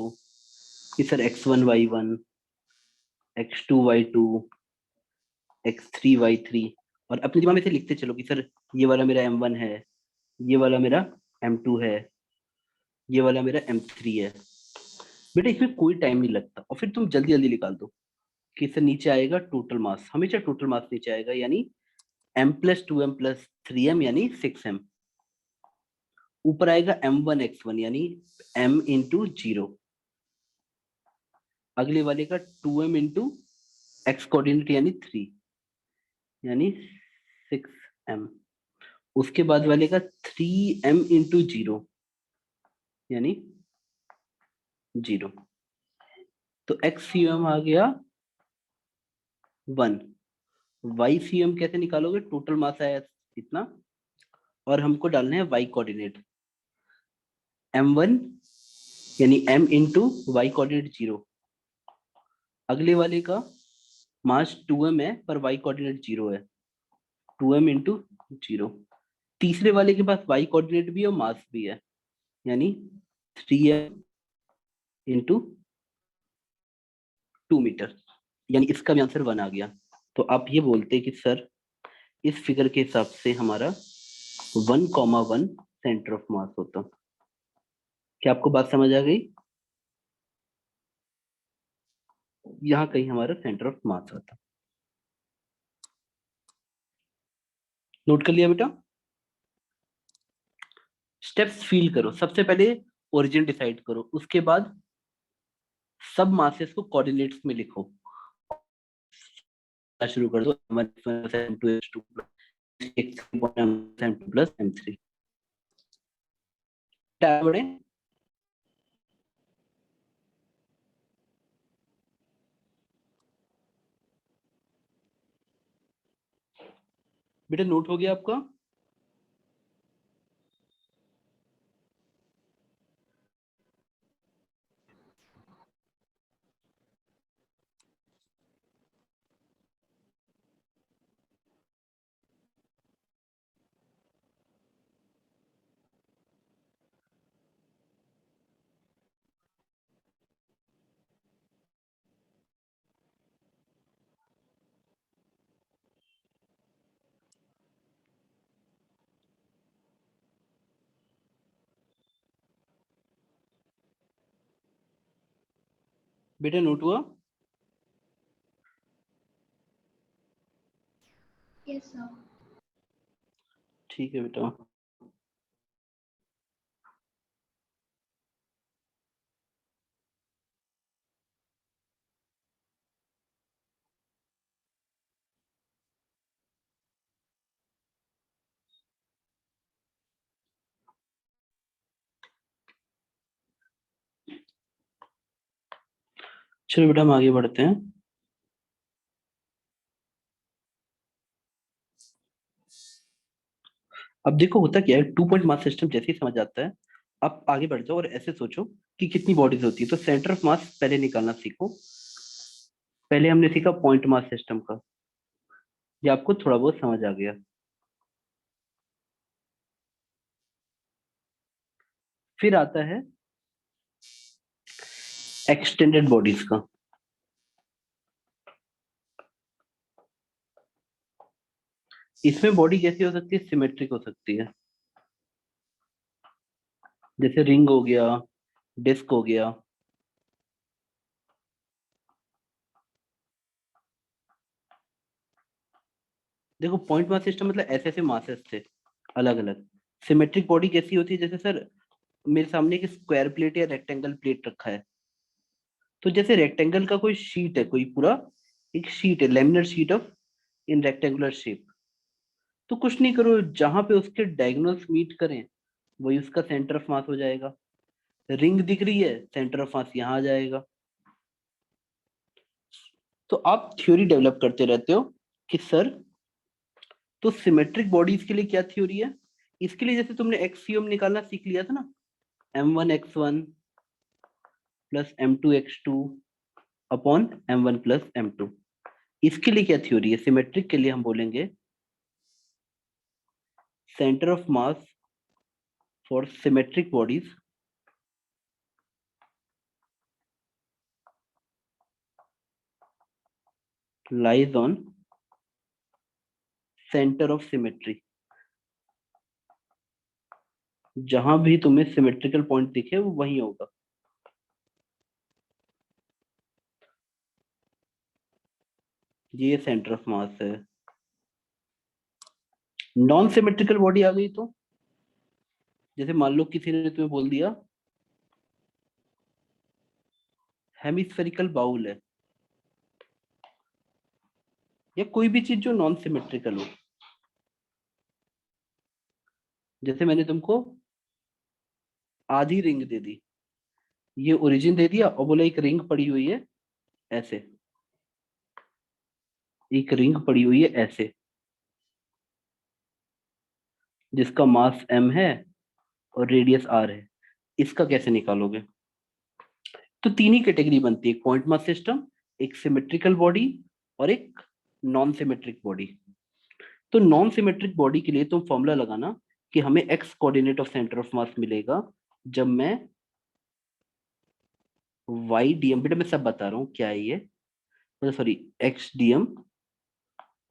कि sir x1 y1, x2 y2, x3 y3, और अपने दिमाग में से लिखते चलो कि सर ये वाला मेरा m1 है, ये वाला मेरा m2 है, ये वाला मेरा m3 है। बेटा इसमें कोई टाइम नहीं लगता और फिर तुम जल्दी जल्दी निकाल दो कि सर नीचे आएगा टोटल मास, हमेशा टोटल मास नीचे आएगा, यानी m+2m+3m यानी 6m। ऊपर आएगा m1x1 यानी m इंटू 0। अगले वाले का 2m इंटू x कोऑर्डिनेट यानी 3 यानी 6m। उसके बाद वाले का 3m इंटू 0 यानी 0। तो XCM आ गया 1। YCM कैसे निकालोगे, टोटल मास आया इतना और हमको डालना है y कोऑर्डिनेट, m1 यानी m इंटू y कोऑर्डिनेट 0। अगले वाले का मास 2m है पर y कोऑर्डिनेट 0 है, 2m इंटू 0। तीसरे वाले के पास y कोऑर्डिनेट भी है और मास भी है यानी 3m इंटू 2 मीटर, यानी इसका भी आंसर 1 आ गया। तो आप ये बोलते कि सर इस फिगर के हिसाब से हमारा 1,1 सेंटर ऑफ मास होता। क्या आपको बात समझ आ गई। यहाँ कहीं हमारा सेंटर ऑफ मास आता। नोट कर लिया बेटा। स्टेप्स फील करो। सबसे पहले ओरिजिन डिसाइड करो, उसके बाद सब मासेस को कोऑर्डिनेट्स में लिखो। शुरू कर दो m1 m2 प्लस m3। बढ़े। बेटा नोट हो गया आपका। बेटा नोट हुआ। Yes, sir. ठीक है बेटा। चलो बेटा हम आगे बढ़ते हैं। अब देखो होता क्या है, 2 पॉइंट मास सिस्टम जैसे ही समझ आता है आप आगे बढ़ जाओ और ऐसे सोचो कि कितनी बॉडीज होती है। तो सेंटर ऑफ मास पहले निकालना सीखो। पहले हमने सीखा पॉइंट मास सिस्टम का, ये आपको थोड़ा बहुत समझ आ गया। फिर आता है एक्सटेंडेड बॉडीज का। इसमें बॉडी कैसी हो सकती है? सिमेट्रिक हो सकती है, जैसे रिंग हो गया, डिस्क हो गया। देखो पॉइंट मास सिस्टम मतलब ऐसे ऐसे मासेस थे अलग अलग। सिमेट्रिक बॉडी कैसी होती है? जैसे सर मेरे सामने एक स्क्वायर प्लेट या रेक्टेंगल प्लेट रखा है, तो जैसे रेक्टेंगल का कोई शीट है, कोई पूरा एक शीट है, laminar sheet of in rectangular shape, तो कुछ नहीं करो, जहां पे उसके डायगोनल्स मीट करें वही उसका सेंटर ऑफ मास हो जाएगा। रिंग दिख रही है, सेंटर ऑफ मास यहाँ आ जाएगा। तो आप थ्योरी डेवलप करते रहते हो कि सर, तो सिमेट्रिक बॉडीज के लिए क्या थ्योरी है? इसके लिए जैसे तुमने एक्सियम निकालना सीख लिया था ना, m1x1 plus m2x2 upon m1 plus m2, इसके लिए क्या थ्योरी है? सिमेट्रिक के लिए हम बोलेंगे centre of mass for symmetric bodies lies on centre of symmetry. जहां भी तुम्हें सिमेट्रिकल पॉइंट दिखे वो वहीं होगा। ये सेंटर ऑफ मास है। नॉन सिमेट्रिकल बॉडी आ गई तो, जैसे मान लो किसी ने तुम्हें बोल दिया हेमिस्फेरिकल बाउल है, या कोई भी चीज जो नॉन सिमेट्रिकल हो। जैसे मैंने तुमको आधी रिंग दे दी, ये ओरिजिन दे दिया और बोला एक रिंग पड़ी हुई है ऐसे, एक रिंग पड़ी हुई है ऐसे, जिसका मास m है और रेडियस r है। इसका कैसे निकालोगे? तो तीन ही कैटेगरी बनती है, एक पॉइंट मास सिस्टम, एक सिमेट्रिकल बॉडी और एक नॉन सिमेट्रिक बॉडी। तो नॉन सिमेट्रिक बॉडी के लिए तुम फॉर्मूला लगाना कि हमें x coordinate of centre of मास मिलेगा जब मैं वाई डीएम, बेटा मैं सब बता रहा हूँ क्या है ये, sorry, x DM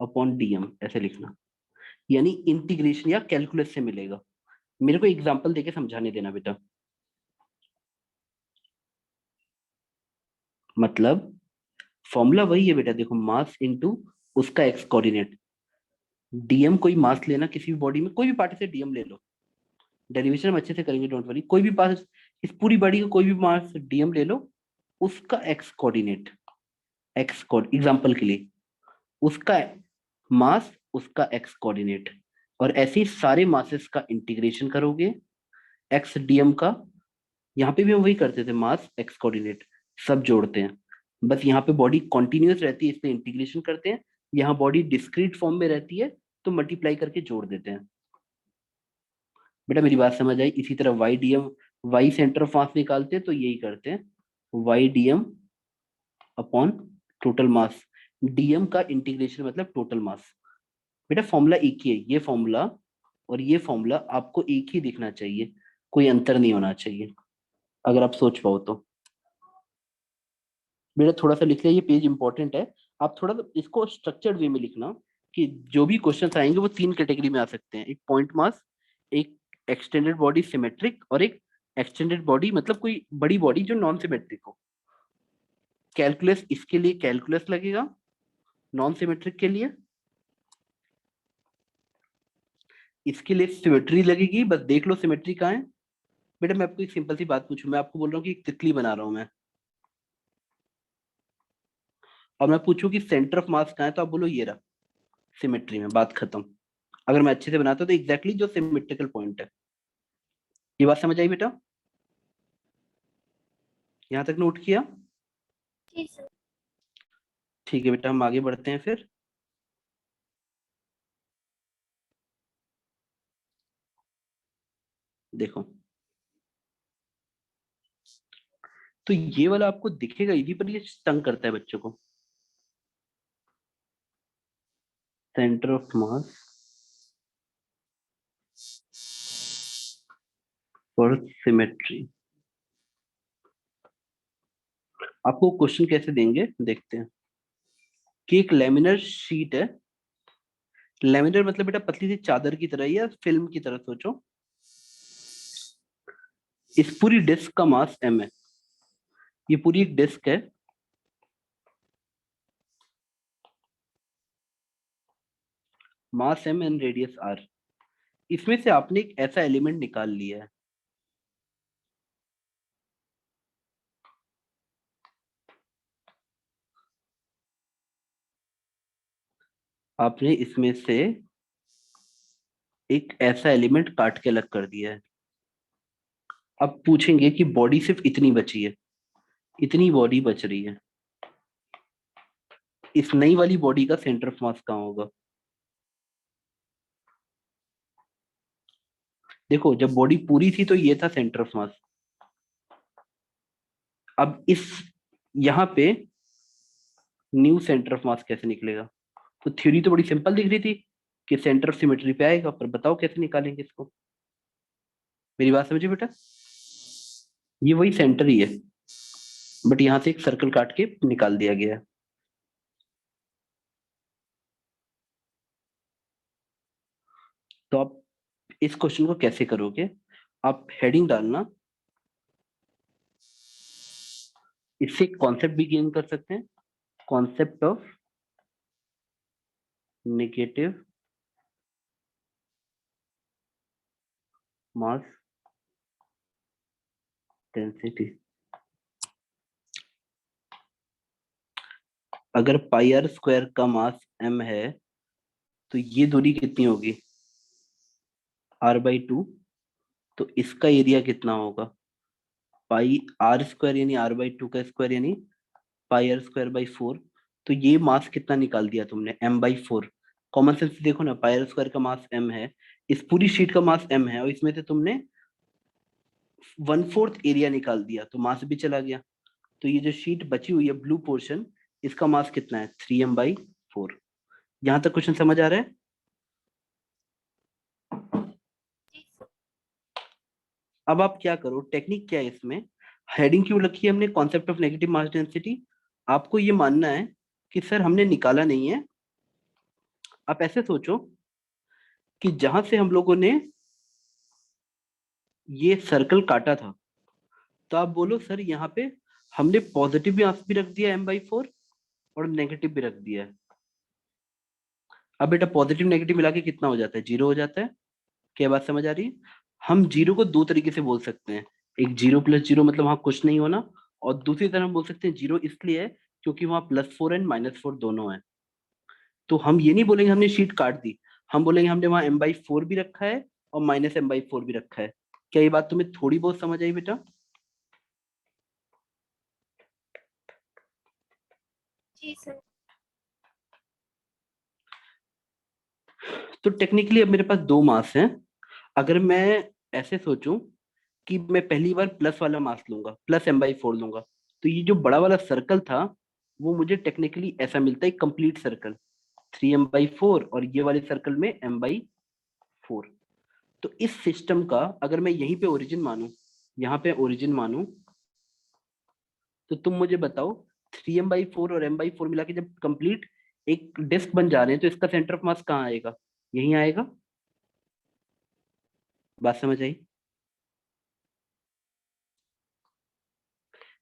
upon DM ऐसे लिखना, यानी इंटीग्रेशन या कैलकुलस से मिलेगा। मेरे को एग्जांपल देके समझाने देना बेटा। मतलब फॉर्मूला वही है बेटा, देखो मास इनटू उसका एक्स कोऑर्डिनेट। डीएम कोई मास लेना किसी भी बॉडी में, कोई भी पार्टी से डीएम ले लो, डेरिवेशन हम अच्छे से करेंगे, डोंट वरी। कोई भी पास, इस पूरी बॉडी का कोई भी मास डीएम ले लो, उसका x coordinate, x code example के लिए, उसका मास उसका एक्स कोऑर्डिनेट, और ऐसे ही सारे मासेस का इंटीग्रेशन करोगे एक्स डीएम का। यहाँ पे भी हम वही करते थे, मास एक्स कोऑर्डिनेट सब जोड़ते हैं, बस यहाँ पे बॉडी कॉन्टिन्यूअस रहती है इसलिए इंटीग्रेशन करते हैं, यहाँ बॉडी डिस्क्रीट फॉर्म में रहती है तो मल्टीप्लाई करके जोड़ देते हैं। बेटा मेरी बात समझ आई? इसी तरह y dm, y centre of mass निकालते हैं तो यही करते हैं, y dm upon total mass, dm का इंटीग्रेशन मतलब टोटल मास। बेटा फॉर्मूला एक ही है, ये फॉर्मूला और ये फॉर्मूला आपको एक ही दिखना चाहिए, कोई अंतर नहीं होना चाहिए, अगर आप सोच पाओ तो। बेटा थोड़ा सा लिख लिया, ये पेज इंपॉर्टेंट है, आप थोड़ा सा इसको स्ट्रक्चर्ड वे में लिखना कि जो भी क्वेश्चन आएंगे वो तीन कैटेगरी में आ सकते हैं, एक पॉइंट मास, एक एक्सटेंडेड बॉडी सिमेट्रिक, और एक एक्सटेंडेड बॉडी मतलब कोई बड़ी बॉडी जो नॉन सिमेट्रिक हो। कैलकुलस इसके लिए कैलकुलस लगेगा, नॉन सिमेट्रिक के लिए इसके लिए सिमेट्री लगेगी, बस देख लो सिमेट्री कहाँ है। बेटा मैं आपको एक सिंपल सी बात पूछूं, मैं आपको बोल रहा हूँ कि एक तितली बना रहा हूं मैं, और मैं पूछूं कि सेंटर ऑफ मास कहाँ है, तो आप बोलो ये रहा सिमेट्री में, बात खत्म। अगर मैं अच्छे से बनाता हूं तो एग्जैक्टली जो सिमेट्रिकल पॉइंट है। ये बात समझ आई बेटा? यहाँ तक नोट किया? जी सर। ठीक है बेटा, हम आगे बढ़ते हैं फिर। देखो तो ये वाला आपको दिखेगा इजी, पर ये तंग करता है बच्चों को। Centre of mass for symmetry, आपको क्वेश्चन कैसे देंगे देखते हैं कि एक लेमिनर शीट है लैमिनर मतलब बेटा पतली सी चादर की तरह या फिल्म की तरह सोचो। इस पूरी डिस्क का मास m है, ये पूरी एक डिस्क है, मास m एंड रेडियस r। इसमें से आपने एक ऐसा एलिमेंट निकाल लिया है, आपने इसमें से एक ऐसा एलिमेंट काट के अलग कर दिया है। अब पूछेंगे कि बॉडी सिर्फ इतनी बची है, इतनी बॉडी बच रही है, इस नई वाली बॉडी का सेंटर ऑफ मास कहाँ होगा? देखो जब बॉडी पूरी थी तो ये था सेंटर ऑफ मास। अब इस यहाँ पे न्यू सेंटर ऑफ मास कैसे निकलेगा? तो थ्योरी तो बड़ी सिंपल दिख रही थी कि सेंटर ऑफ सिमेट्री पे आएगा, पर बताओ कैसे निकालेंगे इसको? मेरी बात समझे बेटा? ये वही सेंटर ही है, बट यहाँ से एक सर्कल काट के निकाल दिया गया है। तो आप इस क्वेश्चन को कैसे करोगे? आप हेडिंग डालना, इससे कॉन्सेप्ट भी गेन कर सकते हैं, concept of negative mass density. अगर पाई आर स्क्वायर का मास m है तो ये दूरी कितनी होगी? r/2। तो इसका एरिया कितना होगा? पाई आर स्क्वायर यानी r/2 का स्क्वायर यानी पाई आर स्क्वायर बाई 4। तो ये मास कितना निकाल दिया तुमने? m/4। कॉमन सेंस से देखो ना, पाई आर स्क्वायर का मास m है, इस पूरी शीट का मास m है, और इसमें से तुमने 1/4 एरिया निकाल दिया तो मास भी चला गया। तो ये जो शीट बची हुई है ब्लू पोर्शन, इसका मास कितना है? 3m/4। यहां तक क्वेश्चन समझ आ रहा है? अब आप क्या करो, टेक्निक क्या है इसमें? हेडिंग क्यों रखी है हमने concept of negative mass density? आपको ये मानना है कि सर हमने निकाला नहीं है। आप ऐसे सोचो कि जहां से हम लोगों ने ये सर्कल काटा था, तो आप बोलो सर यहाँ पे हमने पॉजिटिव मास भी रख दिया m/4 और नेगेटिव भी रख दिया है। अब बेटा पॉजिटिव नेगेटिव मिला के कितना हो जाता है? 0 हो जाता है। क्या बात समझ आ रही है? हम जीरो को दो तरीके से बोल सकते हैं, एक 0+0 मतलब वहां कुछ नहीं होना, और दूसरी तरह हम बोल सकते हैं जीरो इसलिए है क्योंकि वहां +4 एंड -4 दोनों है। तो हम ये नहीं बोलेंगे हमने शीट काट दी, हम बोलेंगे हमने वहां m/4 भी रखा है और -m/4 भी रखा है। क्या ये बात तुम्हें थोड़ी बहुत समझ आई बेटा? जी सर। तो टेक्निकली अब मेरे पास दो मास हैं। अगर मैं ऐसे सोचूं कि मैं पहली बार प्लस वाला मास लूंगा, +m/4 लूंगा, तो ये जो बड़ा वाला सर्कल था वो मुझे टेक्निकली ऐसा मिलता है, कंप्लीट सर्कल 3m/4, और ये वाले सर्कल में m/4। तो इस सिस्टम का अगर मैं यहीं पे ओरिजिन मानूं, यहाँ पे ओरिजिन मानूं, तो तुम मुझे बताओ 3m/4 और m/4 मिला के जब कंप्लीट एक डिस्क बन जा रहे हैं तो इसका सेंटर ऑफ मास कहाँ आएगा? यहीं आएगा। बात समझ आई?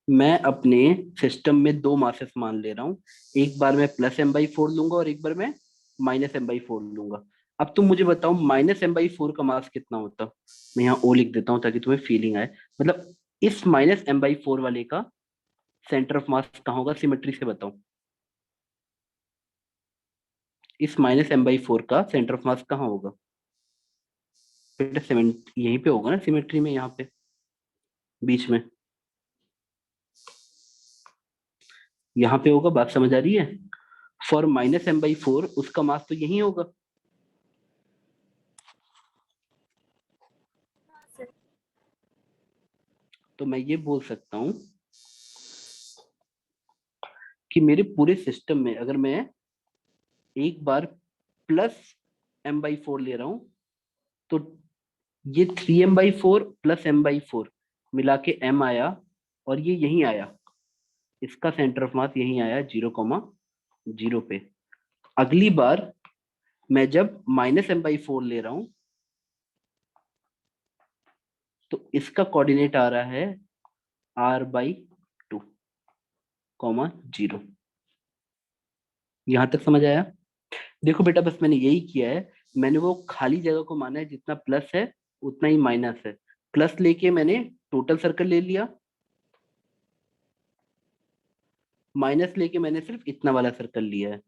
मैं अपने सिस्टम में दो मासेस मान ले रहा हूँ, एक बार मैं +m/4 लूंगा और एक बार मैं -m/4 लूंगा। अब तुम मुझे बताओ -m/4 का मास कितना होता? मैं यहाँ O लिख देता हूँ ताकि तुम्हें फीलिंग आए। मतलब इस -m/4 वाले का सेंटर ऑफ मास कहाँ होगा? सिमेट्री से बताओ। इस -m/4 का सेंटर ऑफ मास कहाँ होगा बेटा? यहीं पे होगा ना, सिमेट्री में, यहाँ पे बीच में, यहाँ पे होगा। बात समझ आ रही है? फॉर -m/4 उसका मास तो यही होगा। हाँ सर। तो मैं ये बोल सकता हूं कि मेरे पूरे सिस्टम में अगर मैं एक बार +m/4 ले रहा हूं तो ये 3m/4 +m/4 मिला के m आया, और ये यहीं आया, इसका सेंटर ऑफ मास यहीं आया 0,0 पे। अगली बार मैं जब -m/4 ले रहा हूं तो इसका कोऑर्डिनेट आ रहा है r/2, 0। यहां तक समझ आया? देखो बेटा, बस मैंने यही किया है, मैंने वो खाली जगह को माना है, जितना प्लस है उतना ही माइनस है। प्लस लेके मैंने टोटल सर्कल ले लिया, माइनस लेके मैंने सिर्फ इतना वाला सर्कल लिया है।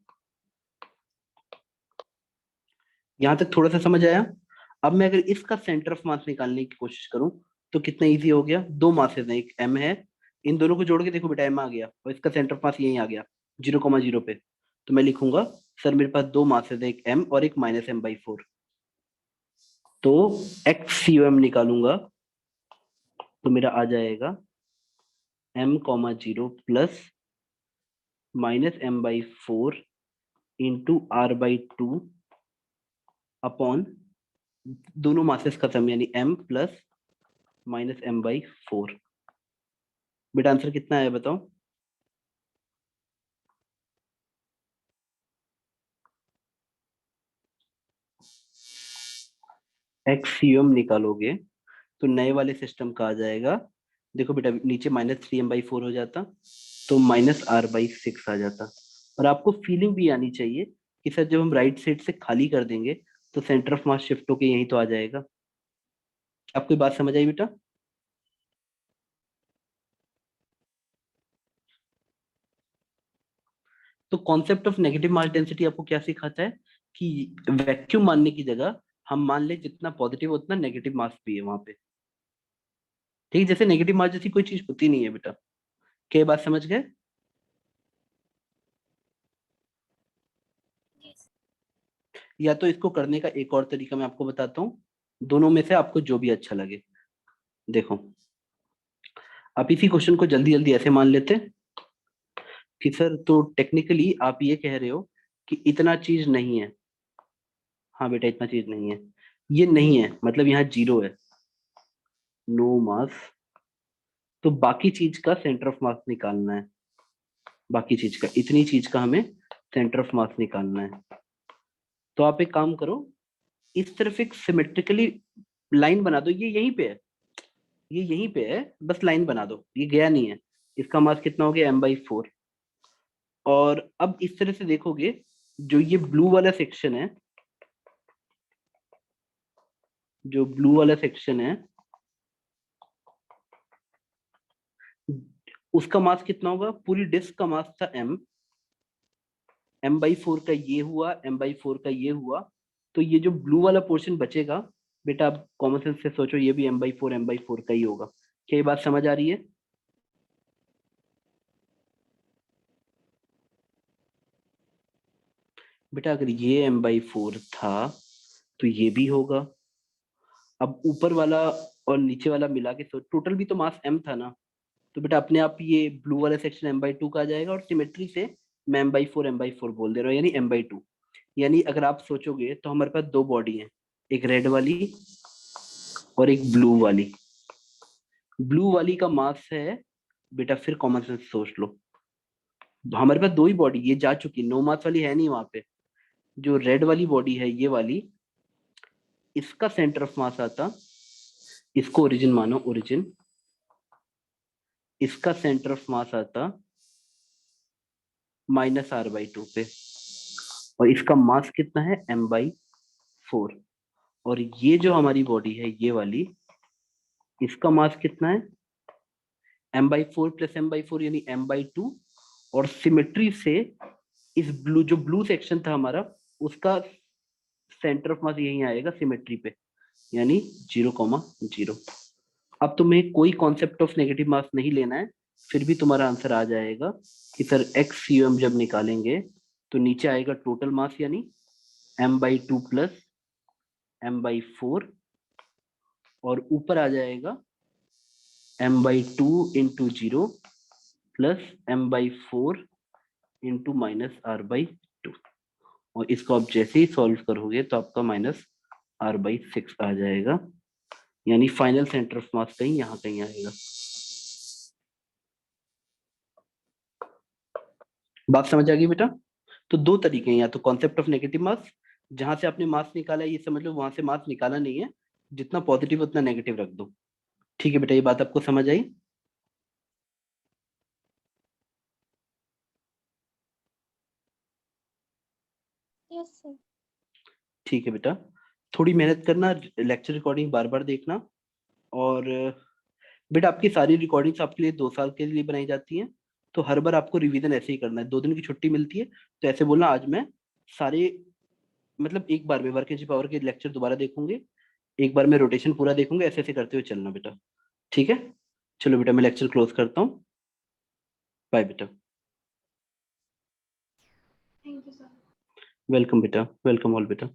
यहां तक थोड़ा सा समझ आया? अब मैं अगर इसका सेंटर ऑफ मास निकालने की कोशिश करूं तो कितना इजी हो गया। दो मासेस हैं, एक m है, इन दोनों को जोड़ के देखो बेटा m आ गया और इसका सेंटर ऑफ मास यहीं आ गया 0,0 पे। तो मैं लिखूंगा सर मेरे पास दो मासेस है, एक m और एक -m/4। तो XCOM निकालूंगा तो मेरा आ जाएगा m,0 plus -m/4 into r/2 upon दोनों मासेस का सम, यानी m प्लस -m/4। बेटा आंसर कितना है बताओ? XCOM निकालोगे तो नए वाले सिस्टम का आ जाएगा, देखो बेटा नीचे -3m/4 हो जाता तो -r/6 आ जाता। और आपको फीलिंग भी आनी चाहिए कि सर जब हम राइट साइड से खाली कर देंगे तो सेंटर ऑफ मास शिफ्ट होके यहीं तो आ जाएगा। आपको ये बात समझ आई बेटा? तो concept of negative mass density आपको क्या सिखाता है कि वैक्यूम मानने की जगह हम मान ले जितना पॉजिटिव उतना नेगेटिव मास भी है वहां पे। ठीक, जैसे नेगेटिव मास जैसी कोई चीज होती नहीं है बेटा। क्या ये बात समझ गए? Yes. या तो इसको करने का एक और तरीका मैं आपको बताता हूँ, दोनों में से आपको जो भी अच्छा लगे। देखो, आप इसी क्वेश्चन को जल्दी जल्दी ऐसे मान लेते कि सर तो टेक्निकली आप ये कह रहे हो कि इतना चीज नहीं है। हाँ बेटा, इतना चीज नहीं है, ये नहीं है, मतलब यहाँ 0 है, नो मास। तो बाकी चीज का सेंटर ऑफ मास निकालना है, बाकी चीज का, इतनी चीज का हमें सेंटर ऑफ मास निकालना है। तो आप एक काम करो, इस तरफ एक सिमेट्रिकली लाइन बना दो, ये यहीं पे है, ये यहीं पे है, बस लाइन बना दो, ये गया नहीं है। इसका मास कितना हो गया m/4। और अब इस तरह से देखोगे, जो ये ब्लू वाला सेक्शन है, जो ब्लू वाला सेक्शन है उसका मास कितना होगा? पूरी डिस्क का मास था m/4 का ये हुआ, m/4 का ये हुआ। तो ये जो ब्लू वाला पोर्शन बचेगा बेटा, आप कॉमन सेंस से सोचो, ये भी m/4 का ही होगा। क्या ये बात समझ आ रही है? बेटा अगर ये m/4 था तो ये भी होगा। अब ऊपर वाला और नीचे वाला मिला के सोच, टोटल भी तो मास m था ना, तो बेटा अपने आप ये ब्लू वाला सेक्शन m/2 का आ जाएगा। और सिमेट्री से मैं m/4 बोल दे रहा हूँ, यानी m/2। यानी अगर आप सोचोगे तो हमारे पास दो बॉडी है, एक रेड वाली और एक ब्लू वाली। ब्लू वाली का मास है बेटा, फिर कॉमन सेंस सोच लो, हमारे पास दो ही बॉडी, ये जा चुकी, नो मास वाली है नहीं वहां पे। जो रेड वाली बॉडी है ये वाली, इसका सेंटर ऑफ मास आता, इसको ओरिजिन मानो, ओरिजिन, इसका सेंटर ऑफ मास आता -r/2 पे। और इसका मास कितना है? m/4। और ये जो हमारी बॉडी है ये वाली, इसका मास कितना है? m/4 प्लस m/4 यानी m/2। और सिमेट्री से इस ब्लू, जो ब्लू सेक्शन था हमारा, उसका सेंटर ऑफ मास यहीं आएगा सिमेट्री पे, यानी 0,0। अब तुम्हें कोई कॉन्सेप्ट ऑफ नेगेटिव मास नहीं लेना है, फिर भी तुम्हारा आंसर आ जाएगा कि सर XCOM जब निकालेंगे तो नीचे आएगा टोटल मास, यानी m/2 प्लस m/4, और ऊपर आ जाएगा m/2 into 0 plus m/4 into -r/2। और इसको आप जैसे ही सॉल्व करोगे तो आपका -r/6 आ जाएगा, यानी फाइनल सेंटर ऑफ मास कहीं यहाँ कहीं आएगा। बात समझ आ गई बेटा? तो दो तरीके हैं, या तो कॉन्सेप्ट ऑफ नेगेटिव मास जहां से आपने मास निकाला है ये समझ लो वहां से मास निकाला नहीं है, जितना पॉजिटिव उतना नेगेटिव रख दो। ठीक है बेटा, ये बात आपको समझ आई? Yes sir. ठीक है बेटा, थोड़ी मेहनत करना, लेक्चर रिकॉर्डिंग बार बार देखना। और बेटा आपकी सारी रिकॉर्डिंग्स आपके लिए 2 साल के लिए बनाई जाती हैं, तो हर बार आपको रिवीजन ऐसे ही करना है। 2 दिन की छुट्टी मिलती है तो ऐसे बोलना आज मैं सारे, मतलब एक बार में वर्क एनर्जी पावर के लेक्चर दोबारा देखूंगे, एक बार में रोटेशन पूरा देखूंगा, ऐसे ऐसे करते हुए चलना बेटा। ठीक है, चलो बेटा मैं लेक्चर क्लोज करता हूँ। बाय बेटा। Thank you, sir. वेलकम बेटा, वेलकम ऑल बेटा।